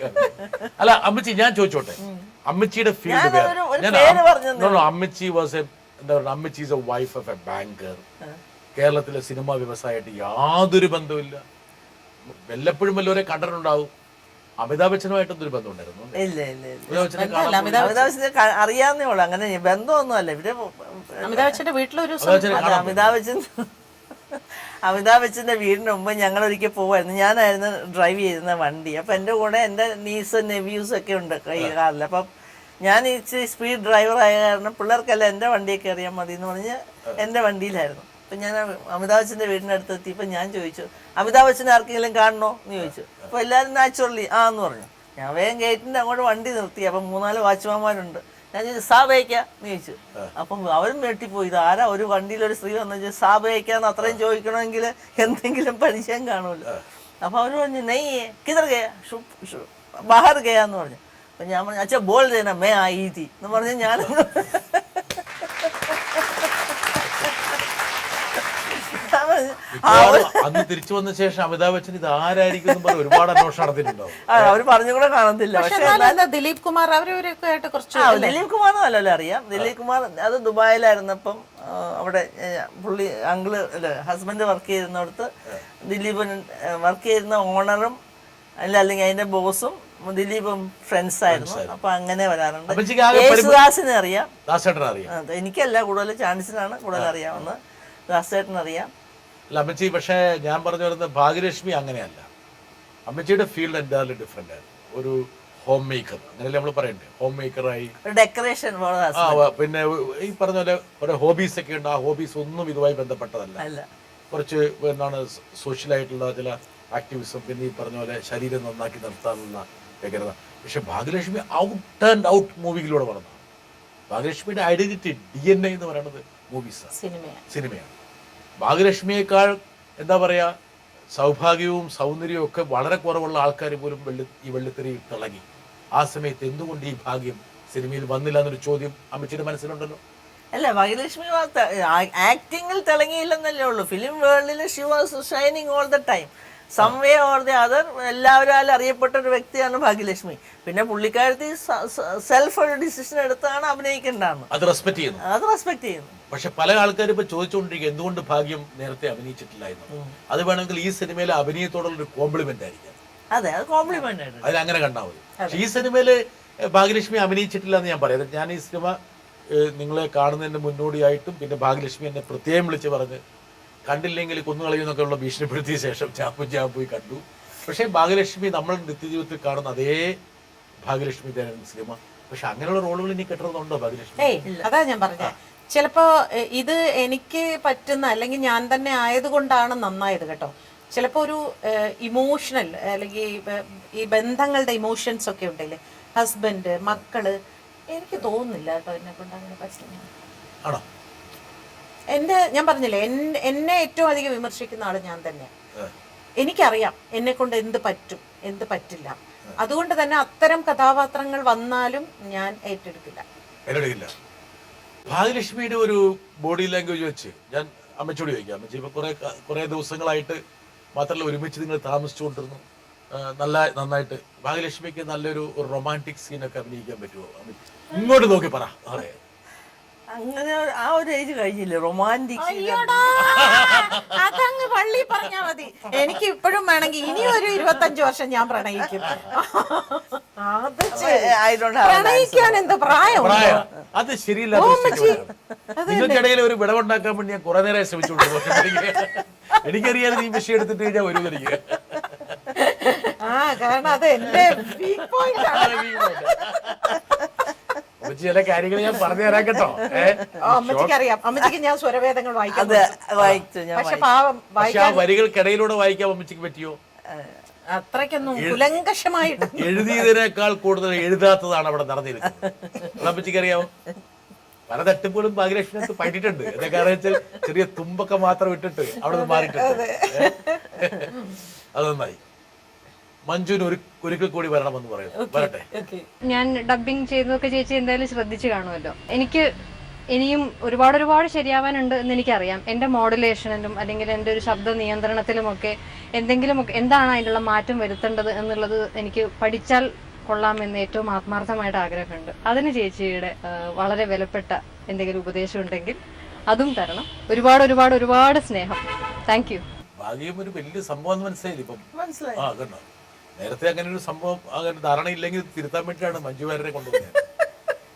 അല്ല അമ്മച്ചി ഞാൻ ചോദിച്ചോട്ടെ, അമ്മച്ചിയുടെ ഫീൽഡ് അമ്മച്ചി വാസ് എന്താ പറയുക, അമ്മച്ചി is A wife of A banker. കേരളത്തിലെ സിനിമാ വ്യവസായമായിട്ട് യാതൊരു ബന്ധമില്ല. വല്ലപ്പോഴും വല്ലവരെ കണ്ടിട്ടുണ്ടാവും. അമിതാഭ് ബച്ചനുമായിട്ടൊന്നും ഒരു ബന്ധം ഉണ്ടായിരുന്നു? ഇല്ല ഇല്ല ഇല്ല. അമിതാഭ് ബച്ചനെ അറിയാവുന്നേ ഉള്ളു, അങ്ങനെ ബന്ധമൊന്നും അല്ല. ഇവര് അമിതാഭ് ബച്ചന്റെ വീട്ടിലൊരു അമിതാഭ് ബച്ചന്റെ വീടിന് മുമ്പ് ഞങ്ങൾ ഒരിക്കൽ പോവായിരുന്നു. ഞാനായിരുന്നു ഡ്രൈവ് ചെയ്യുന്ന വണ്ടി. അപ്പൊ എന്റെ കൂടെ എന്റെ നീസും നെവ്യൂസും ഒക്കെ ഉണ്ട് കൈ കാറിൽ. അപ്പം ഞാൻ ഇച്ചിരി സ്പീഡ് ഡ്രൈവർ ആയ കാരണം പിള്ളേർക്കല്ല എന്റെ വണ്ടിയൊക്കെ അറിയാൻ മതി എന്ന് പറഞ്ഞ് എന്റെ വണ്ടിയിലായിരുന്നു. അപ്പം ഞാൻ അമിതാഭ് ബച്ചൻ്റെ വീടിനടുത്ത് എത്തിയപ്പോൾ ഞാൻ ചോദിച്ചു, അമിതാഭ് ബച്ചനെ ആർക്കെങ്കിലും കാണണോ എന്ന് ചോദിച്ചു. അപ്പോൾ എല്ലാവരും നാച്ചുറലി എന്ന് പറഞ്ഞു. ഞാൻ വേഗം ഗേറ്റിൻ്റെ അങ്ങോട്ട് വണ്ടി നിർത്തി. അപ്പം 3-4 വാച്ച്മാന്മാരുണ്ട്. ഞാൻ ചോദിച്ചു സാബയ്ക്കാന്ന് ചോദിച്ചു. അപ്പം അവരും വെട്ടിപ്പോയി, ഇത് ആരാ ഒരു വണ്ടിയിൽ ഒരു സ്ത്രീ വന്നു ചോദിച്ചു സാബയ്ക്കാന്ന് അത്രയും ചോദിക്കണമെങ്കിൽ എന്തെങ്കിലും പരിചയം കാണുമല്ലോ. അപ്പോൾ അവർ പറഞ്ഞു നെയ്യേ കിതർ ഗയാ ബാഹർ ഗയാന്ന് പറഞ്ഞു. അപ്പം ഞാൻ പറഞ്ഞു അച്ഛാ ബോൾ തേനാ മേ ആയി തീ എന്ന് പറഞ്ഞ് ഞാൻ അന്ന് തിരിച്ചു വന്ന ശേഷം അമിതാഭ് ബച്ചൻ ഇത് ആരായിരിക്കും ഒരുപാട് അന്വേഷണം നടത്തിയിട്ടുണ്ടാവും. അവര് പറഞ്ഞുകൂടെ കാണത്തില്ല. പക്ഷേ ദിലീപ് കുമാർ അവരൊക്കെ ആയിട്ട് കുറച്ച് ദിലീപ് കുമാറിന് നല്ലല്ലോ അറിയാം. ദിലീപ് കുമാർ അത് ദുബായിലായിരുന്നപ്പം അവിടെ പുള്ളി അങ്കിള് അല്ലെ ഹസ്ബൻഡ് വർക്ക് ചെയ്യുന്നിടത്ത് ദിലീപൻ വർക്ക് ചെയ്യുന്ന ഓണറും അല്ലെങ്കിൽ അതിന്റെ ബോസും ദിലീപും ഫ്രണ്ട്സ് ആയിരുന്നു. അപ്പൊ അങ്ങനെ വരാറുണ്ട്. യേശുദാസിനെ അറിയാം, എനിക്കല്ല കൂടുതൽ ചാൻസിനാണ് കൂടുതൽ അറിയാവുന്നത്. ദാസേട്ടനറിയാം. അല്ല അമ്മച്ചി, പക്ഷേ ഞാൻ പറഞ്ഞു വരുന്നത് ഭാഗ്യലക്ഷ്മി അങ്ങനെയല്ല. അമ്മച്ചിയുടെ ഫീൽഡ് എന്തായാലും ഡിഫറെന്റ് ആയിരുന്നു. ഒരു ഹോം മേക്കർ, അങ്ങനെയല്ലേ നമ്മൾ പറയണ്ടേ, ഹോം മേക്കറായി ഡെക്കറേഷൻ. പിന്നെ ഈ പറഞ്ഞ പോലെ കുറെ ഹോബീസ് ഒക്കെ ഉണ്ട്. ആ ഹോബീസ് ഒന്നും ഇതുമായി ബന്ധപ്പെട്ടതല്ല. കുറച്ച് എന്താണ് സോഷ്യലായിട്ടുള്ള ചില ആക്ടിവിസം, പിന്നെ ഈ പറഞ്ഞ പോലെ ശരീരം നന്നാക്കി നിർത്താനുള്ള വ്യഗ്രത. പക്ഷെ ഭാഗ്യലക്ഷ്മി ഔട്ട് ആൻഡ് ഔട്ട് മൂവിയിലൂടെ വളർന്നു. ഭാഗ്യലക്ഷ്മിയുടെ ഐഡന്റിറ്റി DNA എന്ന് പറയുന്നത് മൂവീസാണ്, സിനിമയാണ്. ഭാഗ്യലക്ഷ്മിയേക്കാൾ എന്താ പറയുക, സൗഭാഗ്യവും സൗന്ദര്യവും ഒക്കെ വളരെ കുറവുള്ള ആൾക്കാർ പോലും ഈ വെള്ളിത്തിരയിൽ തിളങ്ങി. ആ സമയത്ത് എന്തുകൊണ്ട് ഈ ഭാഗ്യം സിനിമയിൽ വന്നില്ല എന്നൊരു ചോദ്യം അമ്മച്ചിയുടെ മനസ്സിലുണ്ടല്ലോ. അല്ല, ഭാഗ്യലക്ഷ്മി ആക്ടിങ്ങിൽ തിളങ്ങിയില്ലെന്നല്ലേ ഉള്ളൂ. ഫിലിം വേൾഡിൽ she was shining all the time. Some way or the other എല്ലാവരും അറിയപ്പെട്ട ഒരു വ്യക്തിയാണ് ഭാഗ്യലക്ഷ്മി. പിന്നെ പുള്ളിക്കാരത്തി സെൽഫ് ഒരു ഡിസിഷൻ എടുത്താണ് അഭിനയിക്കേണ്ടതാണ്. അത് റെസ്പെക്ട് ചെയ്യുന്നു. പക്ഷെ പല ആൾക്കാരും ഇപ്പൊ ചോദിച്ചുകൊണ്ടിരിക്കുക എന്തുകൊണ്ട് ഭാഗ്യം നേരത്തെ അഭിനയിച്ചിട്ടില്ല എന്ന്. അത് വേണമെങ്കിൽ ഈ സിനിമയിലെ അഭിനയത്തോടുള്ള ഒരു കോംപ്ലിമെന്റ് ആയിരിക്കും. അതെ, അത് കോംപ്ലിമെന്റ് ആണ്. അതിലങ്ങനെ കണ്ടാൽ മതി. പക്ഷെ ഈ സിനിമയില് ഭാഗ്യലക്ഷ്മി അഭിനയിച്ചിട്ടില്ല എന്ന് ഞാൻ പറയാം. ഞാൻ ഈ സിനിമ നിങ്ങളെ കാണുന്നതിന് മുന്നോടിയായിട്ടും പിന്നെ ഭാഗ്യലക്ഷ്മി എന്നെ പ്രത്യേകം വിളിച്ച് പറഞ്ഞ് കണ്ടില്ലെങ്കിൽ കൊന്നുകളയുന്നൊക്കെ ഉള്ള ഭീഷണിപ്പെടുത്തിയ ശേഷം ഞാൻ പോയി കണ്ടു. പക്ഷേ ഭാഗ്യലക്ഷ്മി നമ്മൾ നിത്യജീവിതത്തിൽ കാണുന്ന അതേ ഭാഗ്യലക്ഷ്മി തന്നെയാണ് സിനിമ. പക്ഷെ അങ്ങനെയുള്ള റോളുകൾ ഇനി കിട്ടുന്നുണ്ടോ ഭാഗ്യലക്ഷ്മി? അതാ ഞാൻ പറഞ്ഞ ചിലപ്പോ ഇത് എനിക്ക് പറ്റുന്ന അല്ലെങ്കിൽ ഞാൻ തന്നെ ആയതുകൊണ്ടാണ് നന്നായത് കേട്ടോ. ചിലപ്പോ ഒരു ഇമോഷണൽ അല്ലെങ്കിൽ ഈ ബന്ധങ്ങളുടെ ഇമോഷൻസ് ഒക്കെ ഉണ്ടല്ലേ, ഹസ്ബൻഡ്, മക്കള്, എനിക്ക് തോന്നുന്നില്ല കേട്ടോ എന്നെ കൊണ്ട് അങ്ങനെ പറ്റുന്നു. ഞാൻ പറഞ്ഞില്ലേ, എന്നെ ഏറ്റവും അധികം വിമർശിക്കുന്ന ആള് ഞാൻ തന്നെ. എനിക്കറിയാം എന്നെ കൊണ്ട് എന്ത് പറ്റും എന്ത് പറ്റില്ല. അതുകൊണ്ട് തന്നെ അത്തരം കഥാപാത്രങ്ങൾ വന്നാലും ഞാൻ ഏറ്റെടുക്കില്ല. ഭാഗ്യലക്ഷ്മിയുടെ ഒരു ബോഡി ലാംഗ്വേജ് വെച്ച് ഞാൻ അമ്മച്ചോട് ചോദിക്കാം. അമ്മച്ചി ഇപ്പൊ കുറെ ദിവസങ്ങളായിട്ട് മാത്രമല്ല ഒരുമിച്ച് നിങ്ങൾ താമസിച്ചുകൊണ്ടിരുന്നു, നന്നായിട്ട് ഭാഗ്യലക്ഷ്മിക്ക് നല്ലൊരു റൊമാൻറ്റിക് സീനൊക്കെ അഭിനയിക്കാൻ പറ്റുമോ? ഇങ്ങോട്ട് നോക്കി പറ. അങ്ങനെ ആ ഒരു ഏജ് കഴിഞ്ഞില്ലേ റൊമാൻറ്റിക്? അതങ്ങ് പള്ളി പറഞ്ഞാ മതി. എനിക്ക് ഇപ്പോഴും വേണമെങ്കിൽ ഇനി ഒരു 25 വർഷം ഞാൻ പ്രണയിക്കും. പ്രണയിക്കാൻ എന്താ പ്രായം? അത് ശരിയില്ല. നിങ്ങൾക്കിടയിൽ ഒരു വിടവുണ്ടാക്കാൻ വേണ്ടി ഞാൻ കുറെ നേരം ശ്രമിച്ചുകൊണ്ടിരുന്നു. എനിക്കറിയാതെ നീ വിഷയം എടുത്തിട്ട് കഴിഞ്ഞാൽ വരും എനിക്ക്. കാരണം അത് എന്റെ വീക്ക് പോയിന്റ് ആണ്. ചില കാര്യങ്ങൾ ഞാൻ പറഞ്ഞു തരാം കേട്ടോ. അമ്മച്ചിക്ക് അറിയാം, അമ്മച്ചിക്ക് ഞാൻ സ്വരവേദങ്ങൾ വായിക്കും. പക്ഷെ ആ വരികൾക്കിടയിലൂടെ വായിക്കാൻ അമ്മച്ചിക്ക് പറ്റിയോ? അത്രയ്ക്കൊന്നും കുലങ്കഷമായിട്ട് എഴുതിയതിനേക്കാൾ കൂടുതൽ എഴുതാത്തതാണ് അവിടെ നടന്നിരിക്കുന്നത്. അമ്മച്ചിക്ക് അറിയാമോ? പല തട്ടിപ്പോലും ഭാഗ്യലക്ഷ്മിക്ക് പറ്റിയിട്ടുണ്ട്. എന്താ കാരണം വെച്ചാൽ ചെറിയ തുമ്പൊക്കെ മാത്രം ഇട്ടിട്ട് അവിടെ നിന്ന് മാറിയിട്ടുണ്ട്. അത് നന്നായി. മഞ്ജുവിന് ഒരിക്കൽ കൂടി വരണമെന്ന് പറയുന്നു. വരട്ടെ. ഞാൻ ഡബിങ് ചെയ്തതൊക്കെ ചേച്ചി എന്തായാലും ശ്രദ്ധിച്ചു കാണുമല്ലോ. എനിക്ക് ഇനിയും ഒരുപാട് ശരിയാവാനുണ്ട് എന്ന് എനിക്കറിയാം. എൻ്റെ മോഡുലേഷനിലും അല്ലെങ്കിൽ എൻ്റെ ഒരു ശബ്ദ നിയന്ത്രണത്തിലുമൊക്കെ എന്താണ് അതിനുള്ള മാറ്റം വരുത്തേണ്ടത് എന്നുള്ളത് എനിക്ക് പഠിച്ചാൽ കൊള്ളാമെന്ന് ഏറ്റവും ആത്മാർത്ഥമായിട്ട് ആഗ്രഹമുണ്ട്. അതിന് ചേച്ചിയുടെ വളരെ വിലപ്പെട്ട എന്തെങ്കിലും ഉപദേശം ഉണ്ടെങ്കിൽ അതും തരണം. ഒരുപാട് സ്നേഹം. Thank you. ഭാഗ്യം ഒരു വലിയ സംഭവം മനസ്സിലായി. ആ കണ്ടോ, നേരത്തെ അങ്ങനെ ഒരു സംഭവം അങ്ങനെ ധാരണയില്ലെങ്കിൽ തിരുത്താൻ വേണ്ടിയിട്ടാണ് മഞ്ജു വാര്യരെ കൊണ്ടുപോകുന്നത്.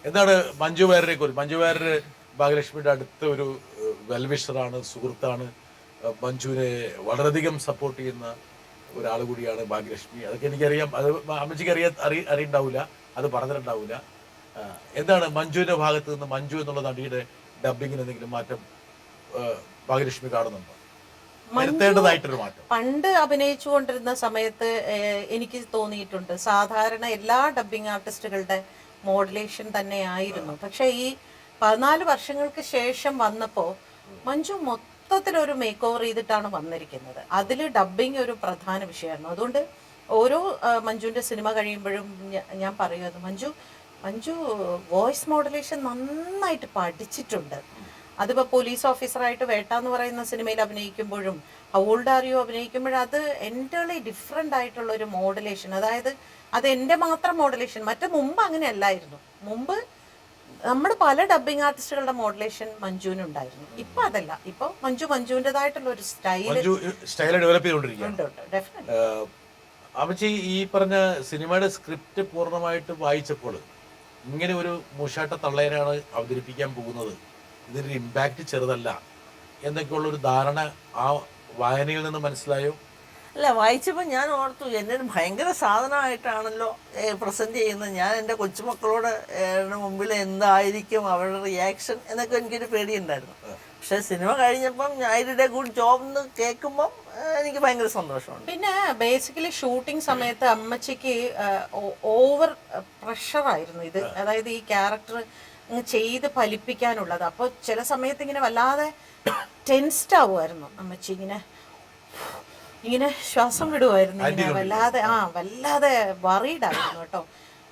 എന്താണ് മഞ്ജു വാര്യരെ കുറിച്ച്? മഞ്ജു വാര്യർ ഭാഗ്യലക്ഷ്മിയുടെ അടുത്ത ഒരു വെൽവിഷറാണ്, സുഹൃത്താണ്. മഞ്ജുവിനെ വളരെയധികം സപ്പോർട്ട് ചെയ്യുന്ന ഒരാൾ കൂടിയാണ് ഭാഗ്യലക്ഷ്മി. അതൊക്കെ എനിക്കറിയാം. അത് അമ്മച്ചിക്ക് അറിയണ്ടാവില്ല, അത് പറഞ്ഞിട്ടുണ്ടാവില്ല. എന്താണ് മഞ്ജുവിന്റെ ഭാഗത്ത് നിന്ന് മഞ്ജു എന്നുള്ള നടിയുടെ ഡബിങ്ങിന് എന്തെങ്കിലും മാറ്റം ഭാഗ്യലക്ഷ്മി കാണുന്നുണ്ടോ? പണ്ട് അഭിനയിച്ചുകൊണ്ടിരുന്ന സമയത്ത് എനിക്ക് തോന്നിയിട്ടുണ്ട് സാധാരണ എല്ലാ ഡബിങ് ആർട്ടിസ്റ്റുകളുടെ മോഡുലേഷൻ തന്നെയായിരുന്നു. പക്ഷെ ഈ 14 വർഷങ്ങൾക്ക് ശേഷം വന്നപ്പോ മഞ്ജു മൊത്തത്തിലൊരു മേക്ക് ഓവർ ചെയ്തിട്ടാണ് വന്നിരിക്കുന്നത്. അതിൽ ഡബിങ് ഒരു പ്രധാന വിഷയമായിരുന്നു. അതുകൊണ്ട് ഓരോ മഞ്ജുവിന്റെ സിനിമ കഴിയുമ്പോഴും ഞാൻ പറയുന്നത് മഞ്ജു വോയിസ് മോഡുലേഷൻ നന്നായിട്ട് പഠിച്ചിട്ടുണ്ട്. അതിപ്പോൾ പോലീസ് ഓഫീസറായിട്ട് വേട്ട എന്ന് പറയുന്ന സിനിമയിൽ അഭിനയിക്കുമ്പോഴും ഓൾഡ് ആർ യു അഭിനയിക്കുമ്പോഴും അത് എൻ്റർലി ഡിഫറെൻ്റ് ആയിട്ടുള്ള ഒരു മോഡുലേഷൻ. അതായത് അത് എൻ്റെ മാത്രം മോഡുലേഷൻ. മുമ്പ് അങ്ങനെ അല്ലായിരുന്നു. മുമ്പ് നമ്മുടെ പല ഡബിങ് ആർട്ടിസ്റ്റുകളുടെ മോഡുലേഷൻ മഞ്ജുവിനുണ്ടായിരുന്നു. ഇപ്പൊ അതല്ല. ഇപ്പൊ മഞ്ജുവിൻ്റെതായിട്ടുള്ള ഒരു സ്റ്റൈൽ ഡെവലപ്പ് ചെയ്തുകൊണ്ടിരിക്കുകയാണ്. അമ്മച്ചി ഈ പറഞ്ഞ സിനിമയുടെ സ്ക്രിപ്റ്റ് പൂർണ്ണമായിട്ട് വായിച്ചപ്പോൾ ഇങ്ങനെ ഒരു മൂശാട്ട തള്ളയനാണ് അവതരിപ്പിക്കാൻ പോകുന്നത്, ഇതിന്റെ ഇമ്പാക്ട് ചെറുതല്ല എന്നൊക്കെയുള്ളൊരു ധാരണ ആ വായനയിൽ നിന്ന് മനസ്സിലായോ? അല്ല, വായിച്ചപ്പോൾ ഞാൻ ഓർത്തു എന്നെ ഭയങ്കര സാധനമായിട്ടാണല്ലോ പ്രസന്റ് ചെയ്യുന്നത്. ഞാൻ എൻ്റെ കൊച്ചുമക്കളോട് മുമ്പിൽ എന്തായിരിക്കും അവരുടെ റിയാക്ഷൻ എന്നൊക്കെ എനിക്കൊരു പേടിയുണ്ടായിരുന്നു. പക്ഷെ സിനിമ കഴിഞ്ഞപ്പം I did A good job എന്ന് കേൾക്കുമ്പം എനിക്ക് ഭയങ്കര സന്തോഷമുണ്ട്. പിന്നെ ബേസിക്കലി ഷൂട്ടിംഗ് സമയത്ത് അമ്മച്ചിക്ക് ഓവർ പ്രഷറായിരുന്നു ഇത്, അതായത് ഈ ക്യാരക്ടർ ചെയ്ത് ഫലിപ്പിക്കാനുള്ളത്. അപ്പോൾ ചില സമയത്ത് ഇങ്ങനെ വല്ലാതെ ടെൻസ്ഡ് ആവുമായിരുന്നു അമ്മച്ചി, ഇങ്ങനെ ശ്വാസം വിടുമായിരുന്നു, ഇങ്ങനെ വല്ലാതെ വറീഡായിരുന്നു കേട്ടോ.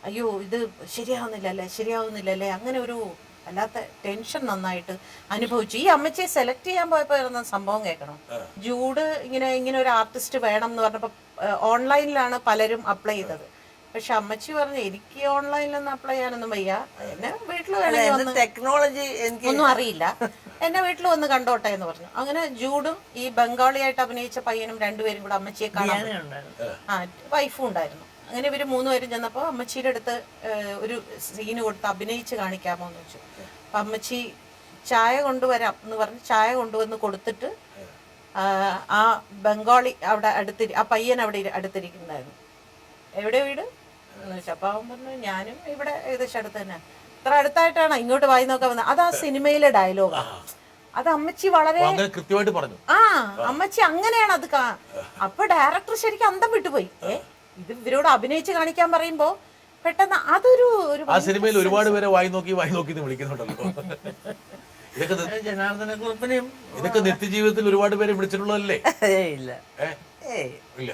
അയ്യോ ഇത് ശരിയാവുന്നില്ലല്ലേ അങ്ങനെ ഒരു വല്ലാത്ത ടെൻഷൻ നന്നായിട്ട് അനുഭവിച്ചു. ഈ അമ്മച്ചിയെ സെലക്ട് ചെയ്യാൻ പോയപ്പോൾ ഇരുന്ന സംഭവം കേൾക്കണം. ജൂഡ് ഇങ്ങനെ ഒരു ആർട്ടിസ്റ്റ് വേണം എന്ന് പറഞ്ഞപ്പോൾ ഓൺലൈനിലാണ് പലരും അപ്ലൈ ചെയ്തത്. പക്ഷെ അമ്മച്ചി പറഞ്ഞു എനിക്ക് ഓൺലൈനിലൊന്നും അപ്ലൈ ചെയ്യാനൊന്നും വയ്യ, എന്നെ വീട്ടിൽ വേണമെങ്കിൽ ടെക്നോളജി ഒന്നും അറിയില്ല, എന്നെ വീട്ടിൽ വന്ന് കണ്ടോട്ടെ എന്ന് പറഞ്ഞു. അങ്ങനെ ജൂഡും ഈ ബംഗാളിയായിട്ട് അഭിനയിച്ച പയ്യനും രണ്ടുപേരും കൂടെ അമ്മച്ചിയെ കാണാൻ, വൈഫും ഉണ്ടായിരുന്നു. അങ്ങനെ ഇവർ 3 പേരും ചെന്നപ്പോൾ അമ്മച്ചിയുടെ അടുത്ത് ഒരു സീന് കൊടുത്ത് അഭിനയിച്ച് കാണിക്കാമോ എന്ന് വെച്ചു. അപ്പം അമ്മച്ചി ചായ കൊണ്ടുവരാം എന്ന് പറഞ്ഞ് ചായ കൊണ്ടുവന്ന് കൊടുത്തിട്ട് ആ ബംഗാളി അവിടെ ആ പയ്യൻ അവിടെ അടുത്തിരിക്കുന്നുണ്ടായിരുന്നു. എവിടെ വീട് എന്ന് വെച്ചാൽ അപ്പം അവൻ പറഞ്ഞു ഞാനും ഇവിടെ ഏകദേശം അടുത്ത് തന്നെ. ഇത്ര അടുത്തായിട്ടാണ് ഇങ്ങോട്ട് വായി നോക്കാൻ വന്നത്. അത് ആ സിനിമയിലെ ഡയലോഗാണ്. അത് അമ്മച്ചി വളരെ കൃത്യമായിട്ട് പറഞ്ഞു. അമ്മച്ചി അങ്ങനെയാണ് അത്. അപ്പൊ ഡയറക്ടർ ശരിക്കും അന്തം വിട്ടുപോയി. ഇത് ഇവരോട് അഭിനയിച്ച് കാണിക്കാൻ പറയുമ്പോ പെട്ടെന്ന് അതൊരു ആ സിനിമയിൽ ഒരുപാട് പേരെ വായി നോക്കി വിളിക്കുന്നുണ്ടല്ലോ. ഇതൊക്കെ നിത്യജീവിതത്തിൽ ഒരുപാട് പേരെ വിളിച്ചിട്ടുള്ളതല്ലേ? ഇല്ല, ഇല്ല,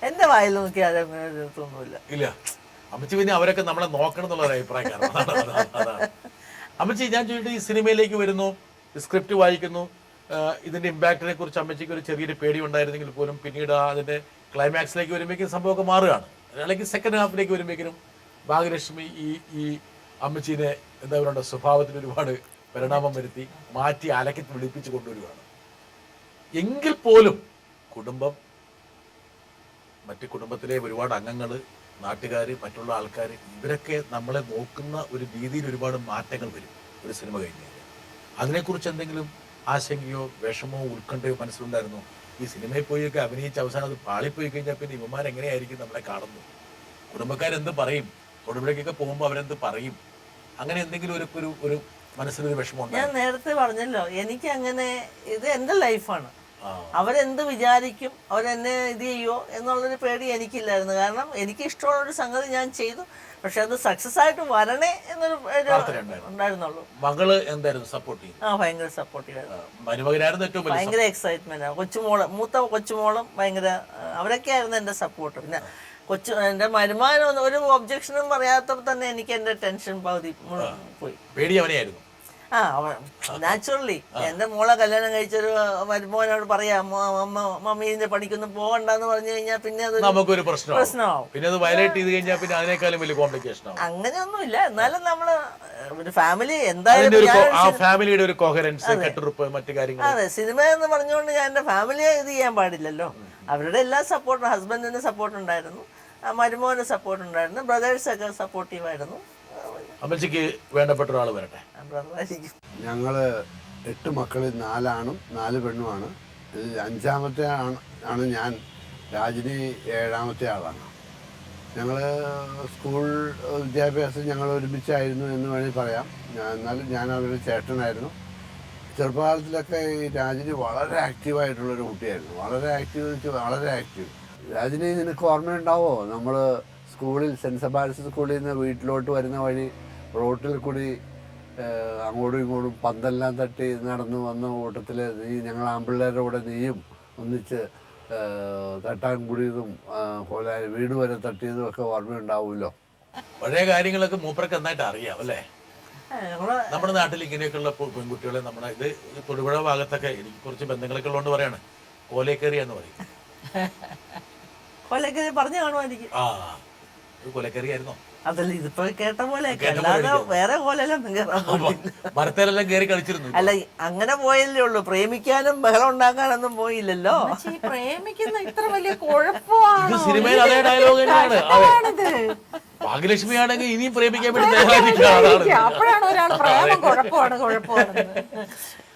എന്റെ വായിൽ നോക്കി അതൊന്നുമില്ല. ഇല്ല. അമ്മച്ചി പിന്നെ അവരൊക്കെ നമ്മളെ നോക്കണം എന്നുള്ള അഭിപ്രായക്കാരാണ്. അമ്മച്ചി ഞാൻ ചോദിച്ചിട്ട് ഈ സിനിമയിലേക്ക് വരുന്നു, സ്ക്രിപ്റ്റ് വായിക്കുന്നു, ഇതിന്റെ ഇമ്പാക്റ്റിനെ കുറിച്ച് അമ്മച്ചിക്ക് ഒരു ചെറിയൊരു പേടി ഉണ്ടായിരുന്നെങ്കിൽ പോലും പിന്നീട് അതിന്റെ ക്ലൈമാക്സിലേക്ക് വരുമ്പോഴേക്കും സംഭവമൊക്കെ മാറുകയാണ്. അല്ലെങ്കിൽ സെക്കൻഡ് ഹാഫിലേക്ക് വരുമ്പോഴേക്കും ഭാഗ്യലക്ഷ്മി ഈ അമ്മച്ചീനെ എന്താ പറയുക സ്വഭാവത്തിന് ഒരുപാട് പരിണാമം വരുത്തി മാറ്റി അലക്കി വിളിപ്പിച്ച് കൊണ്ടുവരികയാണ്. എങ്കിൽ പോലും കുടുംബം, മറ്റു കുടുംബത്തിലെ ഒരുപാട് അംഗങ്ങൾ, നാട്ടുകാർ, മറ്റുള്ള ആൾക്കാർ, ഇവരൊക്കെ നമ്മളെ നോക്കുന്ന ഒരു രീതിയിൽ ഒരുപാട് മാറ്റങ്ങൾ വരും ഒരു സിനിമ കഴിഞ്ഞാൽ. അതിനെക്കുറിച്ച് എന്തെങ്കിലും ആശങ്കയോ വിഷമോ ഉത്കണ്ഠയോ മനസ്സിലുണ്ടായിരുന്നു? ഈ സിനിമയിൽ പോയൊക്കെ അഭിനയിച്ച അവസാനം അത് പാളിപ്പോയി കഴിഞ്ഞാൽ പിന്നെ ഇവന്മാരെങ്ങനെയായിരിക്കും നമ്മളെ കാണുന്നു, കുടുംബക്കാരെന്ത് പറയും, തൊടുപുഴയ്ക്കൊക്കെ പോകുമ്പോൾ അവരെന്ത് പറയും, അങ്ങനെ എന്തെങ്കിലും ഒരു മനസ്സിലൊരു വിഷമം? ഞാൻ നേരത്തെ പറഞ്ഞല്ലോ, എനിക്ക് അങ്ങനെ ഇത് എന്റെ ലൈഫാണ്. അവരെന്ത് വിചാരിക്കും, അവരെന്നെ ഇത് ചെയ്യോ എന്നുള്ളൊരു പേടി എനിക്കില്ലായിരുന്നു. കാരണം എനിക്ക് ഇഷ്ടമുള്ളൊരു സംഗതി ഞാൻ ചെയ്തു. പക്ഷെ അത് സക്സസ് ആയിട്ട് വരണേ എന്നൊരു ഉണ്ടായിരുന്നുള്ളൂ. മകള് എന്തായിരുന്നു സപ്പോർട്ട് ചെയ്യും? ഭയങ്കര സപ്പോർട്ടീവ് ആയിരുന്നു, ഭയങ്കര എക്സൈറ്റ്മെന്റ്. മൂത്ത കൊച്ചുമോളും ഭയങ്കര, അവരൊക്കെ ആയിരുന്നു എന്റെ സപ്പോർട്ട്. പിന്നെ എന്റെ മരുമാനം ഒരു ഒബ്ജക്ഷനും പറയാത്തപ്പോൾ തന്നെ എനിക്ക് എന്റെ ടെൻഷൻ പകുതി പോയി. പേടി അവനെയായിരുന്നു. നാച്ചുറലി എന്റെ മോളെ കല്യാണം കഴിച്ചൊരു മരുമോനോട് പറയാം മമ്മി ഇതിന്റെ പണിക്കൊന്നും പോകണ്ടെന്ന് പറഞ്ഞു കഴിഞ്ഞാൽ പിന്നെ അത് നമുക്കൊരു പ്രശ്നമാവും. പിന്നെ അത് വയലേറ്റ് ചെയ്ത് കഴിഞ്ഞാൽ പിന്നെ അതിനേക്കാളും വലിയ കോംപ്ലിക്കേഷൻ ആവും. അങ്ങനെയൊന്നുമില്ല. എന്നാലും നമ്മള് ഒരു ഫാമിലി എന്തായാലും ഫാമിലിയുടെ ഒരു കോഹറൻസ്, കെട്ടുറപ്പ്, മറ്റു കാര്യങ്ങൾ. അതെ, സിനിമ എന്ന് പറഞ്ഞുകൊണ്ട് ഞാൻ എന്റെ ഫാമിലിയെ ഇത് ചെയ്യാൻ പാടില്ലല്ലോ. അവരുടെ എല്ലാ സപ്പോർട്ടും, ഹസ്ബൻഡിന് സപ്പോർട്ട് ഉണ്ടായിരുന്നു, മരുമോന് സപ്പോർട്ട് ഉണ്ടായിരുന്നു, ബ്രദേഴ്സൊക്കെ സപ്പോർട്ടീവായിരുന്നു. അമ്മച്ചിക്ക് വേണ്ടപ്പെട്ട ഒരാൾ വരട്ടെ. ഞങ്ങള് 8 മക്കളിൽ 4 ആണും 4 പെണ്ണുമാണ്. ഇതിൽ 5ാമത്തെ ആണ് ഞാൻ. രാജിനി 7ാമത്തെ ആളാണ്. ഞങ്ങൾ സ്കൂൾ വിദ്യാഭ്യാസം ഞങ്ങൾ ഒരുമിച്ചായിരുന്നു എന്ന് വേണമെങ്കിൽ പറയാം. എന്നാലും ഞാൻ അവരുടെ ചേട്ടനായിരുന്നു. ചെറുപ്പകാലത്തിലൊക്കെ ഈ രാജിനി വളരെ ആക്റ്റീവായിട്ടുള്ളൊരു കുട്ടിയായിരുന്നു. വളരെ ആക്റ്റീവ്. രാജിനി നിനക്ക് ഓർമ്മയുണ്ടാവോ, നമ്മൾ സ്കൂളിൽ സെൻറ്റ് സെബാസ്റ്റ്യൻ സ്കൂളിൽ നിന്ന് വീട്ടിലോട്ട് വരുന്ന വഴി റോട്ടിൽ കൂടി അങ്ങോട്ടും ഇങ്ങോട്ടും പന്തെല്ലാം തട്ടി നടന്നു വന്ന കൂട്ടത്തിൽ ഞങ്ങൾ ആൺപിള്ളേരുടെ കൂടെ നീയും ഒന്നിച്ച് തട്ടാൻ കൂടിയതും വീട് വരെ തട്ടിയതും ഒക്കെ ഓർമ്മയുണ്ടാവുമല്ലോ. പഴയ കാര്യങ്ങളൊക്കെ മൂപ്പർക്ക് നന്നായിട്ട് അറിയാം അല്ലേ? നമ്മുടെ നാട്ടിൽ ഇങ്ങനെയൊക്കെയുള്ള പെൺകുട്ടികളെ നമ്മുടെ ഇത് തൊടുപുഴ ഭാഗത്തൊക്കെ എനിക്ക് കുറച്ച് ബന്ധങ്ങളൊക്കെ ഉള്ളതുകൊണ്ട് പറയാണ്, കോലേക്കേറിയെന്ന് പറയും. കോലേക്കേറി പറഞ്ഞു കാണുമായിരിക്കും. കൊലക്കറിയായിരുന്നോ? അതല്ല, ഇതിപ്പോ കേട്ട പോലെ അല്ലാതെ വേറെ കോലെല്ലാം മരത്തേലെല്ലാം കയറി കളിച്ചിരുന്നു. അല്ല, അങ്ങനെ പോയല്ലേ ഉള്ളൂ. പ്രേമിക്കാനും ബഹളം ഉണ്ടാക്കാനൊന്നും പോയില്ലല്ലോ. പ്രേമിക്കുന്ന ഇത്ര വലിയ കുഴപ്പമാണ് സിനിമയിൽ അതേ ഡയലോഗ് തന്നെയാണ്. ഭാഗ്യലക്ഷ്മി ആണെങ്കിൽ ഇനിയും പ്രേമിക്കാൻ വേണ്ടി അപ്പോഴാണ് ഒരാൾ പ്രേമം കുഴപ്പമാണ്.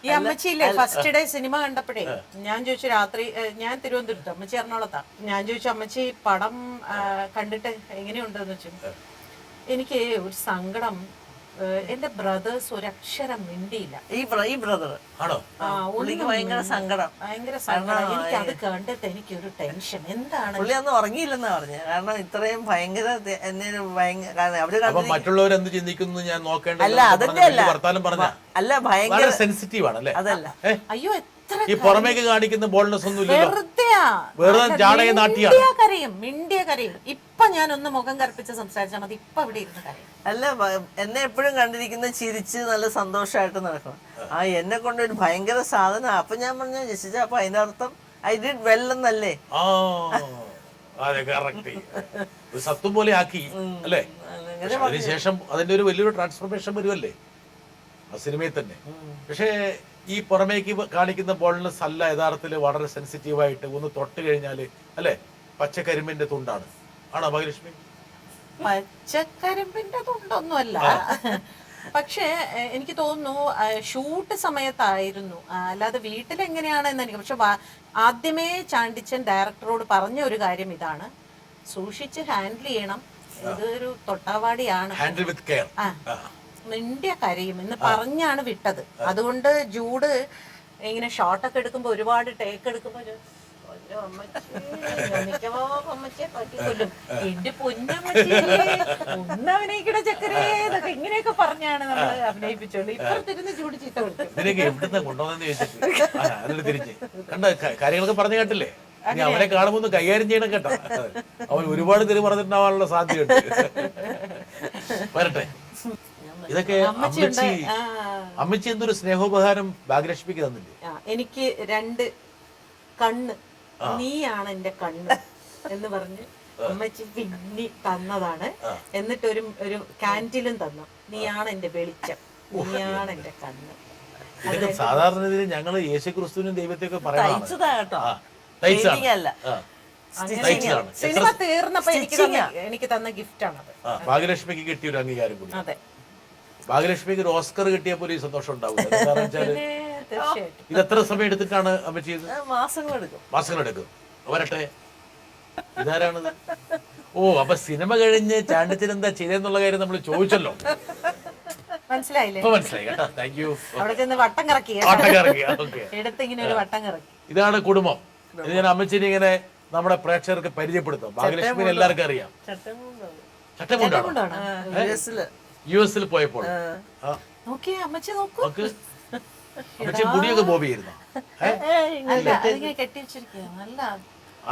ഈ അമ്മച്ചിയില്ലേ ഫസ്റ്റ് ഡേ സിനിമ കണ്ടപ്പോഴേ ഞാൻ ചോദിച്ചു, രാത്രി ഞാൻ തിരുവനന്തപുരത്ത്, അമ്മച്ചി എറണാകുളത്താ. ഞാൻ ചോദിച്ചു അമ്മച്ചി പടം കണ്ടിട്ട് എങ്ങനെയുണ്ടെന്ന് വെച്ചു. എനിക്ക് ഒരു സങ്കടം, എന്റെ ബ്രദേഴ്സ് ഒരക്ഷരം മിണ്ടിയില്ല. ഈ ബ്രദർ ആണോ? പുള്ളിക്ക് ഭയങ്കര സങ്കടം. ഭയങ്കര സങ്കടം. എനിക്ക് അത് കണ്ടിട്ട് എനിക്കൊരു ടെൻഷൻ. എന്താണ് പുള്ളി അന്ന് ഉറങ്ങിയില്ലെന്നാ പറഞ്ഞത്. കാരണം ഇത്രയും ഭയങ്കര എന്നെ അവര് അപ്പൊ മറ്റുള്ളവർ എന്ത് ചിന്തിക്കുന്നു ഞാൻ നോക്കേണ്ട അല്ല അതിന്റെ അല്ല വർത്താനം പറഞ്ഞ അല്ല ഭയങ്കര സെൻസിറ്റീവ് ആണ് അല്ലേ? അതല്ല അയ്യോ എത്ര ഈ പുറമേക്ക് കാണിക്കുന്ന ബോൾനെസ് ഒന്നും ഇല്ലല്ലോ. വെറുതെയാ. വെറുതെ ജാടയെ നാട്ടിയാണ്. മിണ്ടിയ കരയും. ഇപ്പൊ ഞാനൊന്ന് മുഖം കറുപ്പിച്ച് സംസാരിച്ചാൽ മതി, ഇപ്പൊ ഇവിടെ ഇരുന്ന് കരയും. അല്ല എന്നെ എപ്പോഴും കണ്ടിരിക്കുന്ന ചിരിച്ച് നല്ല സന്തോഷമായിട്ട് നടക്കണം. എന്നെ കൊണ്ട് ഒരു ഭയങ്കര സാധനം. അപ്പൊ ഞാൻ പറഞ്ഞു ജസിച്ച അപ്പൊ അതിന്റെ അർത്ഥം ഐ ഡിഡ് വെൽ എന്നല്ലേ? അതെ കറക്റ്റ്. ഒരു സത്വം പോലെ ആക്കി അല്ലേ? അതിനുശേഷം അതിന്റെ ഒരു വലിയൊരു ട്രാൻസ്ഫോർമേഷൻ വരുമല്ലേ ആ സിനിമയിൽ തന്നെ. പക്ഷേ ഈ പുറമേക്ക് കാണിക്കുന്ന ബോൾനെസ് അല്ല യഥാർത്ഥത്തിൽ വളരെ സെൻസിറ്റീവായിട്ട് ഒന്ന് തൊട്ട് കഴിഞ്ഞാല് അല്ലെ പച്ചക്കരിമ്പിന്റെ തുണ്ടാണ്. ആണോ ഭാഗ്യലക്ഷ്മി? പച്ചക്കരിമ്പിന്റെ തുണ്ടൊന്നുമല്ല. പക്ഷേ എനിക്ക് തോന്നുന്നു ഷൂട്ട് സമയത്തായിരുന്നു, അല്ലാതെ വീട്ടിലെങ്ങനെയാണെന്ന് എനിക്ക്. പക്ഷെ ആദ്യമേ ചാണ്ടിച്ചൻ ഡയറക്ടറോട് പറഞ്ഞ ഒരു കാര്യം ഇതാണ്, സൂക്ഷിച്ച് ഹാൻഡിൽ ചെയ്യണം, ഇതൊരു തൊട്ടാവാടിയാണ്, ഹാൻഡിൽ വിത്ത് കെയർ, മിണ്ടിയ കരയും എന്ന് പറഞ്ഞാണ് വിട്ടത്. അതുകൊണ്ട് ജൂഡ് ഇങ്ങനെ ഷോട്ടൊക്കെ എടുക്കുമ്പോ ഒരുപാട് ടേക്ക് എടുക്കുമ്പോ അമ്മച്ചെ പറ്റിക്കൊല്ലും, എന്റെ പൊന്നമ്മച്ചേ ഒന്ന് അഭിനയിക്കണ ചക്കരേ എന്നൊക്കെ ഇങ്ങനെയൊക്കെ പറഞ്ഞാണ് നമ്മൾ അഭിനയിപ്പിച്ചോളൂ. ഇപ്പുറത്തിരുന്ന് ചൂട് ചീത്ത വിളിക്കും. എവിടുന്ന കൊണ്ടുവന്നെന്ന് ചോദിച്ചിട്ട് അതിൽ തിരിച്ച് കണ്ട കാര്യങ്ങളൊക്കെ പറഞ്ഞു കേട്ടില്ലേ? ഇനി അവനെ കാണുമ്പോ ഒന്ന് കൈകാര്യം ചെയ്യണം കേട്ടോ. അവൻ ഒരുപാട് തെറി പറഞ്ഞിട്ടുണ്ടാവാനുള്ള സാധ്യതയുണ്ട്. വരട്ടെ. ഇതൊക്കെ അമ്മച്ചി എന്തൊരു സ്നേഹോപഹാരം ഭാഗ്യലക്ഷ്മിക്ക് തന്നില്ലേ? എനിക്ക് 2 കണ്ണ്, നീയാണ് എന്റെ കണ്ണ് എന്ന് പറഞ്ഞ് അമ്മച്ചി പിന്നെ തന്നതാണ്. എന്നിട്ട് ഒരു കാൻഡിലും തന്നു, നീയാണ് എന്റെ വെളിച്ചം, നീയാണ് എന്റെ കണ്ണ്. ഇതൊക്കെ സാധാരണ രീതിയിൽ ഞങ്ങള് യേശുക്രിസ്തുവിനും ദൈവത്തെയൊക്കെ പറയാം. സിനിമ തീർന്നപ്പോ എനിക്ക് തന്ന ഗിഫ്റ്റ് ആണത്. ഭാഗ്യലക്ഷ്മിക്ക് കിട്ടിയ ഒരു അംഗീകാരം കൂടി. അതെ, ഭാഗ്യലക്ഷ്മിക്ക് ഒരു ഓസ്കർ കിട്ടിയപ്പോൾ ഈ സന്തോഷം ഉണ്ടാവും. കാരണം വെച്ചാല് ഇത് എത്ര സമയം എടുത്തിട്ടാണ് അമ്മ ചെയ്തത്? മാസങ്ങളെടുക്കും. വരട്ടെ. ഇതാരാണത്? അപ്പൊ സിനിമ കഴിഞ്ഞ് ചാണ്ടിച്ചൻ എന്താ ചെയ്തെന്നുള്ള കാര്യം നമ്മൾ ചോദിച്ചല്ലോ. മനസ്സിലായില്ലേ? മനസ്സിലായി കേട്ടോ. Thank you. അവിടെ ചെന്ന് വട്ടം കറക്കി എടുത്തിങ്ങനെ ഒരു വട്ടം കറക്കി. ഇതാണ് കുടുംബം. ഇത് ഞാൻ അമ്മച്ചിനെ ഇങ്ങനെ നമ്മുടെ പ്രേക്ഷകർക്ക് പരിചയപ്പെടുത്താം. ഭാഗ്യലക്ഷ്മിനെ എല്ലാവർക്കും അറിയാം. ചട്ടമുണ്ടാണ് US പോയപ്പോൾ അമ്മച്ചി മുടിയൊക്കെ ബോബ് ചെയ്യുന്നു.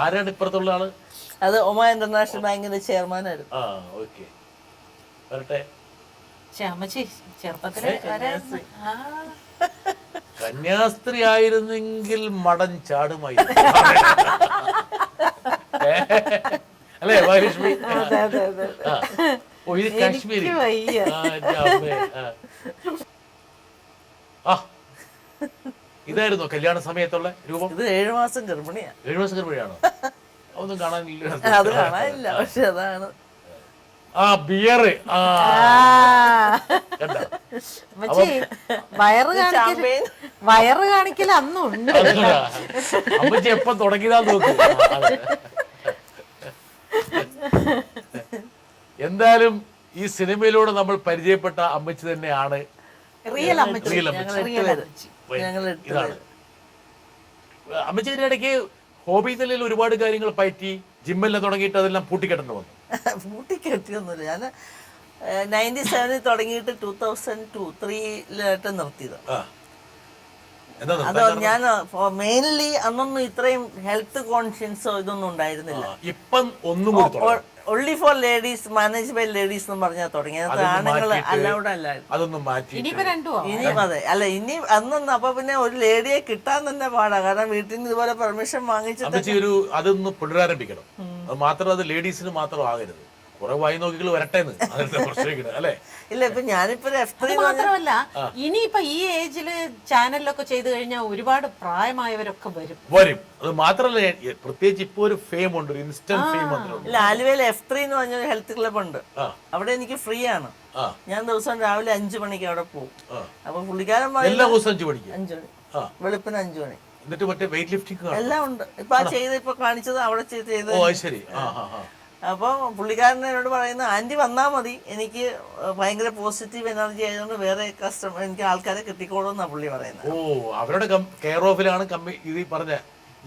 ആരാണ് ഇപ്പുറത്തുള്ള ആള്? അത് ഒമാ ഇന്റർനാഷണൽ ബാങ്കിന്റെ ചെയർമാനായിരുന്നു. വരട്ടെ. ചെറുപ്പത്തില് കന്യാസ്ത്രീ ആയിരുന്നെങ്കിൽ മടൻ ചാടുമായി അല്ലേ ഭാഗ്യലക്ഷ്മി? ഇത് കാശ്മീരി. ഇതായിരുന്നു കല്യാണ സമയത്തുള്ള രൂപം. ഇത് 7 മാസം ഗർഭിണിയാ. 7 മാസം ഗർഭിണിയാണോ? ഒന്നും കാണാനില്ല. അത് കാണാനില്ല. പക്ഷെ അതാണ് ബിയർ. വയറ് കാണിക്കൽ അന്നുണ്ട്. അമ്മച്ചി എപ്പം തുടങ്ങിയതാ നോക്ക്. എന്തായാലും ഈ സിനിമയിലൂടെ നമ്മൾ പരിചയപ്പെട്ട അമ്മച്ചി തന്നെയാണ് റിയൽ അമ്മച്ചി. ഇതാണ് അമ്മച്ചിന്റെ ഇടയ്ക്ക് ഹോബി നിലയിൽ ഒരുപാട് കാര്യങ്ങൾ പറ്റി. ജിമ്മെല്ലാം തുടങ്ങിയിട്ട് അതെല്ലാം പൂട്ടിക്കെട്ടേണ്ടി വന്നു. പൂട്ടിക്കെട്ടിയൊന്നുമില്ല. ഞാൻ 97 തുടങ്ങിയിട്ട് 2002-03 നിർത്തിയത്. അത് ഞാൻ മെയിൻലി അന്നൊന്നും ഇത്രയും ഹെൽത്ത് കോൺഷ്യൻസോ ഇതൊന്നും ഉണ്ടായിരുന്നില്ല. ഇപ്പം ഒന്നും only for ladies, managed by ladies എന്ന് പറഞ്ഞാൽ തുടങ്ങിയത്. ആണുങ്ങൾ അലൗഡ് അല്ലായിരുന്നു. അതൊന്നും മാറ്റി ഇനിയും അതെ അല്ല ഇനി അന്നൊന്നും. അപ്പൊ പിന്നെ ഒരു ലേഡിയെ കിട്ടാൻ തന്നെ പാടാ. കാരണം വീട്ടിൽ നിന്ന് ഇതുപോലെ പെർമിഷൻ വാങ്ങിച്ചിട്ട് അതൊന്ന് പുനരാരംഭിക്കണം. അത് മാത്രം അത് ലേഡീസിന് മാത്രം ആകരുത്. കുറെ വായി നോക്കികൾ വരട്ടെന്ന് അല്ലേ? ഇല്ല ഇപ്പൊ ഞാനിപ്പോ F3 മാത്രമല്ല, ഇനിയിപ്പൊ ഈ ഏജില് ചാനലിലൊക്കെ ചെയ്തു കഴിഞ്ഞാൽ ഒരുപാട് പ്രായമായവരൊക്കെ വരും. അത് മാത്രല്ല, പ്രത്യേകിച്ച് ഇപ്പൊ ഒരു ഫെയിം ഉണ്ട്, ഒരു ഇൻസ്റ്റന്റ് ഫെയിം വന്നിട്ടുണ്ട്. ആലുവയിൽ F3 എന്ന് പറഞ്ഞൊരു ഹെൽത്ത് ക്ലബ് ഉണ്ട്. അവിടെ എനിക്ക് ഫ്രീ ആണ്. ഞാൻ ദിവസം രാവിലെ 5 മണിക്ക് അവിടെ പോകും. അപ്പൊ പുള്ളിക്കാരൻ എല്ലാ ദിവസവും 5 മണിക്ക്, 5 മണി വെളുപ്പിന് 5 മണി. എന്നിട്ട് മറ്റേ വെയിറ്റ് ലിഫ്റ്റിംഗ് എല്ലാം ഉണ്ട്. ഇപ്പൊ കാണിച്ചത് അവിടെ ചെയ്ത്. ശരി. അപ്പോൾ പുള്ളിക്കാരൻ എന്നോട് പറയുന്ന ആൻറ്റി വന്നാൽ മതി, എനിക്ക് ഭയങ്കര പോസിറ്റീവ് എനർജി ആയതുകൊണ്ട് വേറെ കസ്റ്റമർ എനിക്ക് ആൾക്കാരെ കിട്ടിക്കോളും എന്നാണ് പുള്ളി പറയുന്നത്. ഓ, അവരുടെ കെയർ ഓഫിലാണ് ഇത് പറഞ്ഞ.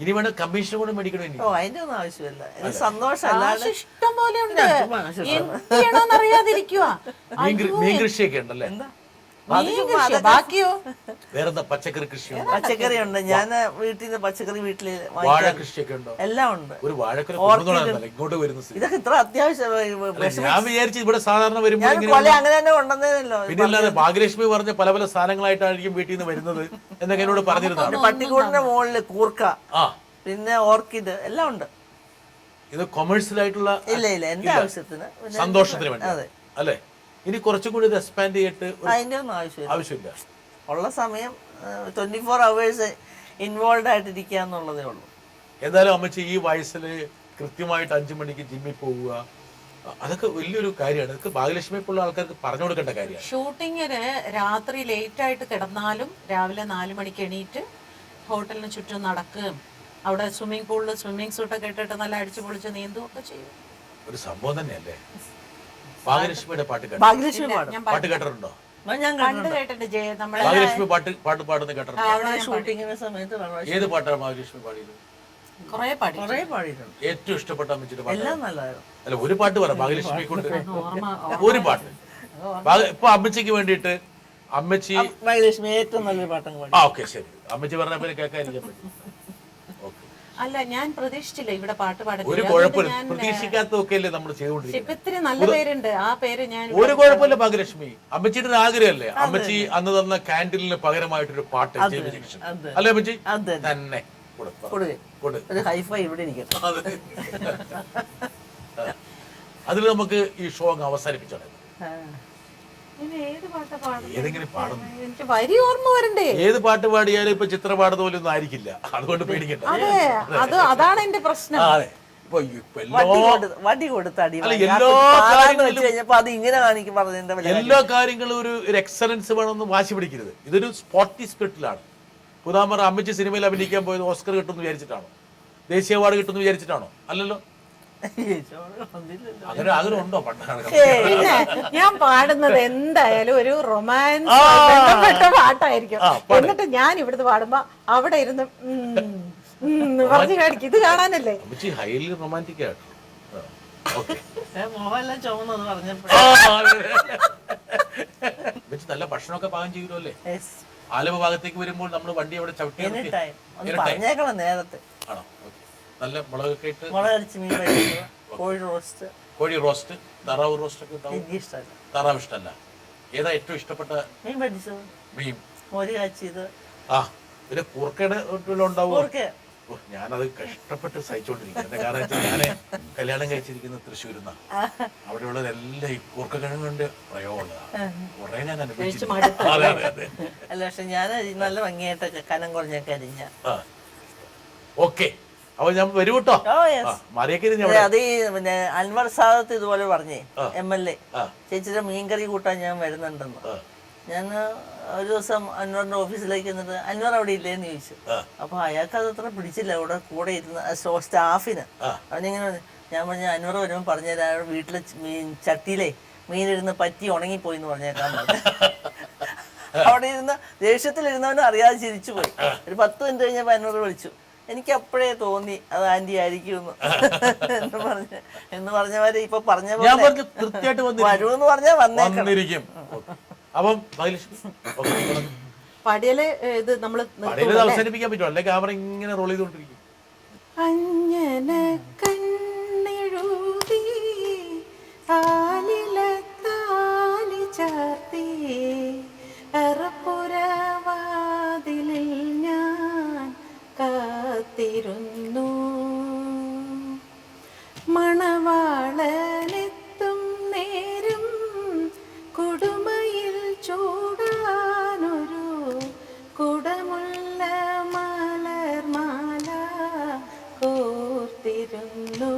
ഇനി വേണ്ട കമ്മീഷൻ കൂടെ മേടിക്കണോ ഇനി? ഓ, അതിന്റെ ഒന്നും ആവശ്യമില്ല. എനിക്ക് സന്തോഷം. അല്ലാതെ ഇഷ്ടം പോലെ ഉണ്ട്. എന്ത് ചെയ്യണമെന്ന് അറിയാതിരിക്കുക. മീൻ കൃഷിയൊക്കെ ഉണ്ടല്ലേ? ബാക്കിയോ വേറെന്താ പച്ചക്കറി കൃഷിയുണ്ടോ? പച്ചക്കറി ഉണ്ട്. ഞാൻ വീട്ടിൽ നിന്ന് പച്ചക്കറി വീട്ടില് വാഴ കൃഷിയൊക്കെ ഉണ്ടോ? എല്ലാം ഉണ്ട്. ഒരു വാഴക്കറി കൊണ്ടുവന്നോളാം ഇങ്ങോട്ട് വരുന്ന സ്ഥിതി. ഇതൊക്കെ ഇത്ര അത്യാവശ്യം ഞാൻ വിചാരിച്ചു ഇവിടെ സാധാരണ വരുമ്പോൾ അങ്ങനെ തന്നെ കൊണ്ടുവന്നതല്ലോ. പിന്നെ അല്ലാതെ ഭാഗ്യലക്ഷ്മി പറഞ്ഞ പല പല സാധനങ്ങളായിട്ടായിരിക്കും വീട്ടിൽ നിന്ന് വരുന്നത് എന്നൊക്കെ എന്നോട് പറഞ്ഞിരുന്നതാണ്. പട്ടിക്കൂടിന്റെ മുകളില് കൂർക്ക, ആ, പിന്നെ ഓർക്കിഡ് എല്ലാം ഉണ്ട്. ഇത് കൊമേഴ്സ്യൽ ആയിട്ടുള്ള ഇല്ല എന്റെ ആവശ്യത്തിന്, സന്തോഷത്തിന് വേണ്ടി അല്ലേ? ഇനി കുറച്ചും കൂടി ഇത് എക്സ്പാൻഡ് ചെയ്തിട്ട് അതിന്റെ ഒന്നും ആവശ്യമില്ല. ഉള്ള സമയം 24 hours ഇൻവോൾവ് ആയിട്ടിരിക്കുക എന്നുള്ളതേ ഉള്ളൂ. എന്തായാലും അമ്മച്ചി ഈ വയസ്സിൽ കൃത്യമായിട്ട് 5 മണിക്ക് ജിമ്മിൽ പോവുക, അതൊക്കെ വലിയൊരു കാര്യമാണ്. ഇതൊക്കെ ഭാഗ്യലക്ഷ്മിയെ പോലുള്ള ആൾക്കാർക്ക് പറഞ്ഞു കൊടുക്കേണ്ട കാര്യമാണ്. ഷൂട്ടിങ്ങിന് രാത്രി ലേറ്റ് ആയിട്ട് കിടന്നാലും രാവിലെ 4 മണിക്ക് എണീറ്റ് ഹോട്ടലിന് ചുറ്റും നടക്കുകയും അവിടെ സ്വിമ്മിംഗ് പൂളിൽ സ്വിമ്മിംഗ് സൂട്ടൊക്കെ ഇട്ടിട്ട് നല്ല അടിച്ചു പൊളിച്ച് നീന്തുകയൊക്കെ ചെയ്യും. ഒരു സംഭവം തന്നെയല്ലേ ഭാഗ്യലക്ഷ്മിയുടെ പാട്ട് ഭാഗ്യലക്ഷ്മി പാടും. പാട്ട് കേട്ടിട്ടുണ്ടോ? ഞാൻ കണ്ടു കേട്ടിട്ട് നമ്മളെ ഭാഗ്യലക്ഷ്മി പാട്ട് പാടുന്ന കേട്ടിട്ടുണ്ടോ? ഷൂട്ടിങ്ങിന്റെ സമയത്ത് ഏത് പാട്ടാണ് ഭാഗ്യലക്ഷ്മി പാടിയത്? കുറെ പാടി. കുറെ പാടിയിട്ടുണ്ട്. ഏറ്റവും ഇഷ്ടപ്പെട്ട അമ്മച്ചിയുടെ പാട്ട് എല്ലാം നല്ലതായിരുന്നു. അല്ല, ഒരു പാട്ട് പറ ഭാഗ്യലക്ഷ്മി കൊണ്ട്. ഒരു പാട്ട് ഇപ്പൊ അമ്മച്ചിക്ക് വേണ്ടിയിട്ട്. അമ്മച്ചി ഭാഗ്യലക്ഷ്മി ഏറ്റവും നല്ലൊരു പാട്ടം പാടി. ഓക്കെ, ശരി. അമ്മച്ചി പറഞ്ഞ പോലെ കേൾക്കാതിരിക്കാൻ പറ്റും. അല്ല, ഞാൻ പ്രതീക്ഷിച്ചില്ല ഇവിടെ പാട്ട് ഒരു പാടുന്നത്. കുഴപ്പമില്ല. പ്രതീക്ഷിക്കാത്തതൊക്കെ അല്ലേ നമ്മൾ ചെയ്തുകൊണ്ടിരിക്കുന്നത്. ഇത്തിരി നല്ല പേരുണ്ട്, ആ പേര് ഞാൻ ഒരു കുഴപ്പമില്ല ഭാഗ്യലക്ഷ്മി. അമ്മച്ചിയുടെ ഒരു ആഗ്രഹമല്ലേ? അമ്മച്ചി അന്ന് തന്ന കാൻഡിലിന് പകരമായിട്ടൊരു പാട്ട് അല്ലേ അമ്മച്ചി? തന്നെ ഒരു ഹൈഫൈ ഇവിടെ ഇരിക്കട്ടെ. അതിൽ നമുക്ക് ഈ ഷോ അങ്ങ് അവസാനിപ്പിച്ചാണ്. ഏതെങ്കിലും പാടുന്നു. എനിക്ക് വരി ഓർമ്മ വരണ്ടേ? ഏത് പാട്ട് പാടിയാലും ഇപ്പൊ ചിത്രം പാടുന്ന പോലെ ഒന്നും ആയിരിക്കില്ല. അതുകൊണ്ട് പേടിക്കണ്ട. അതാണ് എന്റെ പ്രശ്നം. വടി കൊടുത്തടി എല്ലാ കാര്യങ്ങളും ഒരു എക്സലൻസ് വേണമെന്ന് വാശി പിടിക്കരുത്. ഇതൊരു സ്പോർട്ടി സ്പിരിറ്റിലാണ്. ഉദാഹരണം, അമ്മച്ചി സിനിമയിൽ അഭിനയിക്കാൻ പോയത് ഓസ്കർ കിട്ടുമെന്ന് വിചാരിച്ചിട്ടാണോ? ദേശീയ അവാർഡ് കിട്ടുമെന്ന് വിചാരിച്ചിട്ടാണോ? അല്ലല്ലോ. അങ്ങനെ ആഗ്രഹം ഉണ്ടോ? പണ്ടാണ് പിന്നെ ഞാൻ പാടുന്നത് എന്തായാലും ഒരു റൊമാൻസ് ബന്ധപ്പെട്ട പാട്ടായിരിക്കും. എന്നിട്ട് ഞാൻ ഇവിടുന്ന് പാടുമ്പോ അവിടെ ഇരുന്ന് പറഞ്ഞു കാണിക്കും. ഇത് കാണാനല്ലേ? അമ്മച്ചി ഹൈലി റൊമാൻറ്റിക് ആട്ടോ. മോഹൻലാൽ ചുമന്നത് പറഞ്ഞപ്പോ അമ്മച്ചി നല്ല ഭക്ഷണമൊക്കെ പാകം ചെയ്യുമല്ലോ അല്ലേ? ആലപ്പുഴ ഭാഗത്തേക്ക് വരുമ്പോൾ നമ്മൾ വണ്ടി അവിടെ ചവിട്ടി പറഞ്ഞേക്കണം നേരത്തെ. ആണോ? നല്ല മുളകൊക്കെ ഇട്ട് മുളകരച്ച് മീൻ കഴിക്കുന്നത്, കോഴി റോസ്റ്റ്, താറാവ് റോസ്റ്റ് ഒക്കെ ഉണ്ടാവും. എനിക്ക് ഇഷ്ടമല്ല. താറാവ് ഇഷ്ടമല്ല. ഏതാ ഏറ്റവും ഇഷ്ടപ്പെട്ട മീൻ പഠിച്ചത്? മീൻ മോര് കാച്ചിയത്. ആ, പിന്നെ കൂർക്കയുടെ ഉണ്ടാവും. ഞാനത് കഷ്ടപ്പെട്ട് സഹിച്ചോണ്ടിരിക്കുന്നത്. കാരണം ഞാൻ കല്യാണം കഴിച്ചിരിക്കുന്ന തൃശ്ശൂരിന്നാ. അവിടെയുള്ളതെല്ലാം ഈ കൂർക്കക്കിഴങ്ങിന്റെ പ്രയോഗമുള്ളതാണ്. കുറെ ഞാൻ അനുഭവിച്ചിട്ടുണ്ട്. അല്ല, പക്ഷെ ഞാൻ നല്ല ഭംഗിയായിട്ടൊക്കെ കനം കുറഞ്ഞൊക്കെ അരിഞ്ഞ. ഓക്കെ, അപ്പൊ ഞാൻ വരൂ കേട്ടോ. അത് പിന്നെ അൻവർ സാദത്ത് ഇതുപോലെ പറഞ്ഞേ, MLA ചേച്ചിയുടെ മീൻകറി കൂട്ടാൻ ഞാൻ വരുന്നുണ്ടെന്ന്. ഞാൻ ഒരു ദിവസം അൻവറിന്റെ ഓഫീസിലേക്ക് എന്നിട്ട് അൻവർ അവിടെ ഇല്ലേന്ന് ചോദിച്ചു. അപ്പൊ അയാൾക്ക് അത് അത്ര പിടിച്ചില്ല. അവിടെ കൂടെ ഇരുന്ന് സ്റ്റാഫിന് അവനിങ്ങനെ ഞാൻ പറഞ്ഞു, അൻവർ വരുമ്പോൾ പറഞ്ഞുതരാം, വീട്ടിലെ ചട്ടിയിലെ മീനിരുന്ന് പറ്റി ഉണങ്ങിപ്പോയി എന്ന് പറഞ്ഞേക്കാൻ പറഞ്ഞു. അവിടെ ഇരുന്ന് ദേഷ്യത്തിലിരുന്നവനും അറിയാതെ ചിരിച്ചു പോയി. ഒരു 10 മിനിറ്റ് കഴിഞ്ഞപ്പോൾ അൻവർ വിളിച്ചു. എനിക്ക് അപ്പോഴേ തോന്നി അത് ആന്റി ആയിരിക്കും എന്ന് പറഞ്ഞവര് ഇപ്പൊ പറഞ്ഞ വരൂന്ന് പറഞ്ഞാൽ വന്നേക്കും. അപ്പം പടിയല് ഇത് നമ്മള് അവസാനിപ്പിക്കാൻ പറ്റുമോ? അല്ലെ ക്യാമറ ഇങ്ങനെ റോൾ ചെയ്തോണ്ടിരിക്കും. അങ്ങനെ കണ്ണെഴുതി താലി ചാർത്തി അറപ്പുരവാതിലിൽ ഞാൻ കാത്തിരുന്നു. മണവാളനെത്തും നേരം കുടുമയിൽ ചൂടാനൊരു കുടമുള്ള മലർമാല കോർത്തിരുന്നു.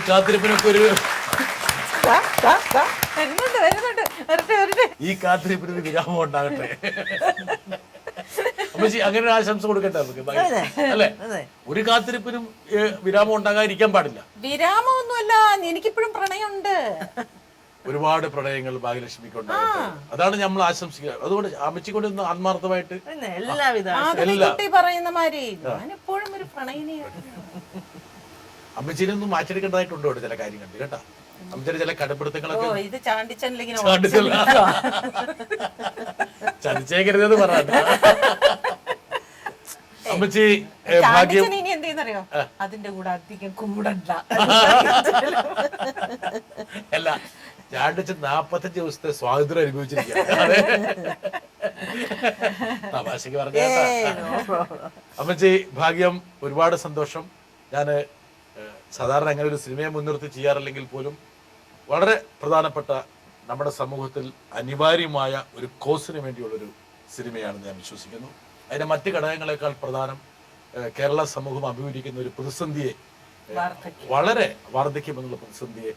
കാത്തിരിപ്പിനൊക്കെ ഒരു വരുന്നുണ്ട് വരുന്നുണ്ട് വരട്ടെ വരട്ടെ. ഈ കാത്തിരിപ്പിന് ഒരു വിരാമം ഉണ്ടാകട്ടെ. അമ്മച്ചി അങ്ങനെ ഒരു ആശംസ കൊടുക്കട്ടെ നമുക്ക്. അല്ലേ, ഒരു കാത്തിരിപ്പിനും വിരാമം ഉണ്ടാകാതിരിക്കാൻ പാടില്ല. വിരാമമൊന്നുമല്ല, എനിക്കിപ്പോഴും പ്രണയമുണ്ട്. ഒരുപാട് പ്രണയങ്ങൾ ഭാഗ്യലക്ഷ്മിക്ക് ഉണ്ടാകട്ടെ. അതാണ് നമ്മൾ ആശംസിക്കുക. അതുകൊണ്ട് അമ്മച്ചി കൊണ്ട് ഒന്ന് ആത്മാർത്ഥമായിട്ട് എല്ലാവിധ കുട്ടി പറയുന്ന മാതിരി ഞാനെപ്പോഴും ഒരു പ്രണയിനിയാണ്. അമ്മച്ചീനൊന്നും മാറ്റിയെടുക്കേണ്ടതായിട്ടുണ്ടോ ചില കാര്യങ്ങൾ കേട്ടാ. അമ്മച്ചിയുടെ ചില കടപ്പിടുത്തങ്ങളൊക്കെ ഇത് ചാണ്ടിച്ചനിലിങ്ങനെ ചതിച്ചേക്കരുതെന്ന് പറയാണ്ട്. അമ്മച്ചി ഭാഗ്യം ഇനി എന്ത് ചെയ്യുന്നറിയോ, അതിന്റെ കൂടെ അധികം കൂടണ്ട. അല്ല, ചാണ്ടിച്ച് 45 ദിവസത്തെ സ്വാതന്ത്ര്യം അനുഭവിച്ചിരിക്കുകയാണ്. തമാശക്ക് പറഞ്ഞ അമ്മച്ചി ഭാഗ്യം, ഒരുപാട് സന്തോഷം. ഞാന് സാധാരണ അങ്ങനെ ഒരു സിനിമയെ മുൻനിർത്തി ചെയ്യാറില്ലെങ്കിൽ പോലും വളരെ പ്രധാനപ്പെട്ട നമ്മുടെ സമൂഹത്തിൽ അനിവാര്യമായ ഒരു കോസിന് വേണ്ടിയുള്ളൊരു സിനിമയാണെന്ന് ഞാൻ വിശ്വസിക്കുന്നു. അതിന്റെ മറ്റ് ഘടകങ്ങളെക്കാൾ പ്രധാനം കേരള സമൂഹം അഭിമുഖീകരിക്കുന്ന ഒരു പ്രതിസന്ധിയെ, വളരെ വാർദ്ധക്യം എന്നുള്ള പ്രതിസന്ധിയെ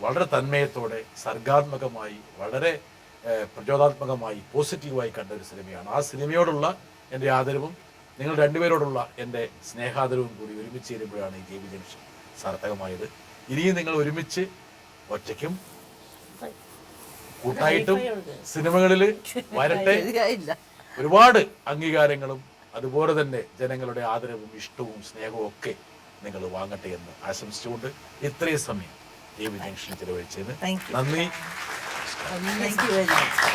വളരെ തന്മയത്തോടെ സർഗാത്മകമായി വളരെ പ്രചോദനാത്മകമായി പോസിറ്റീവായി കണ്ട ഒരു സിനിമയാണ്. ആ സിനിമയോടുള്ള എൻ്റെ ആദരവും നിങ്ങൾ രണ്ടുപേരോടുള്ള എൻ്റെ സ്നേഹാദരവും കൂടി ഒരുമിച്ച് ചേരുമ്പോഴാണ് ഈ JB ജംഗ്ഷൻ സാർത്ഥകമായത്. ഇനിയും നിങ്ങൾ ഒരുമിച്ച് ഒറ്റയ്ക്കും കൂട്ടായിട്ടും സിനിമകളിൽ വരട്ടെ. ഒരുപാട് അംഗീകാരങ്ങളും അതുപോലെ തന്നെ ജനങ്ങളുടെ ആദരവും ഇഷ്ടവും സ്നേഹവും ഒക്കെ നിങ്ങൾ വാങ്ങട്ടെ എന്ന് ആശംസിച്ചുകൊണ്ട് ഇത്രയും സമയം JB ജംഗ്ഷനിൽ ചെലവഴിച്ചതിന് നന്ദി. Thank you very much.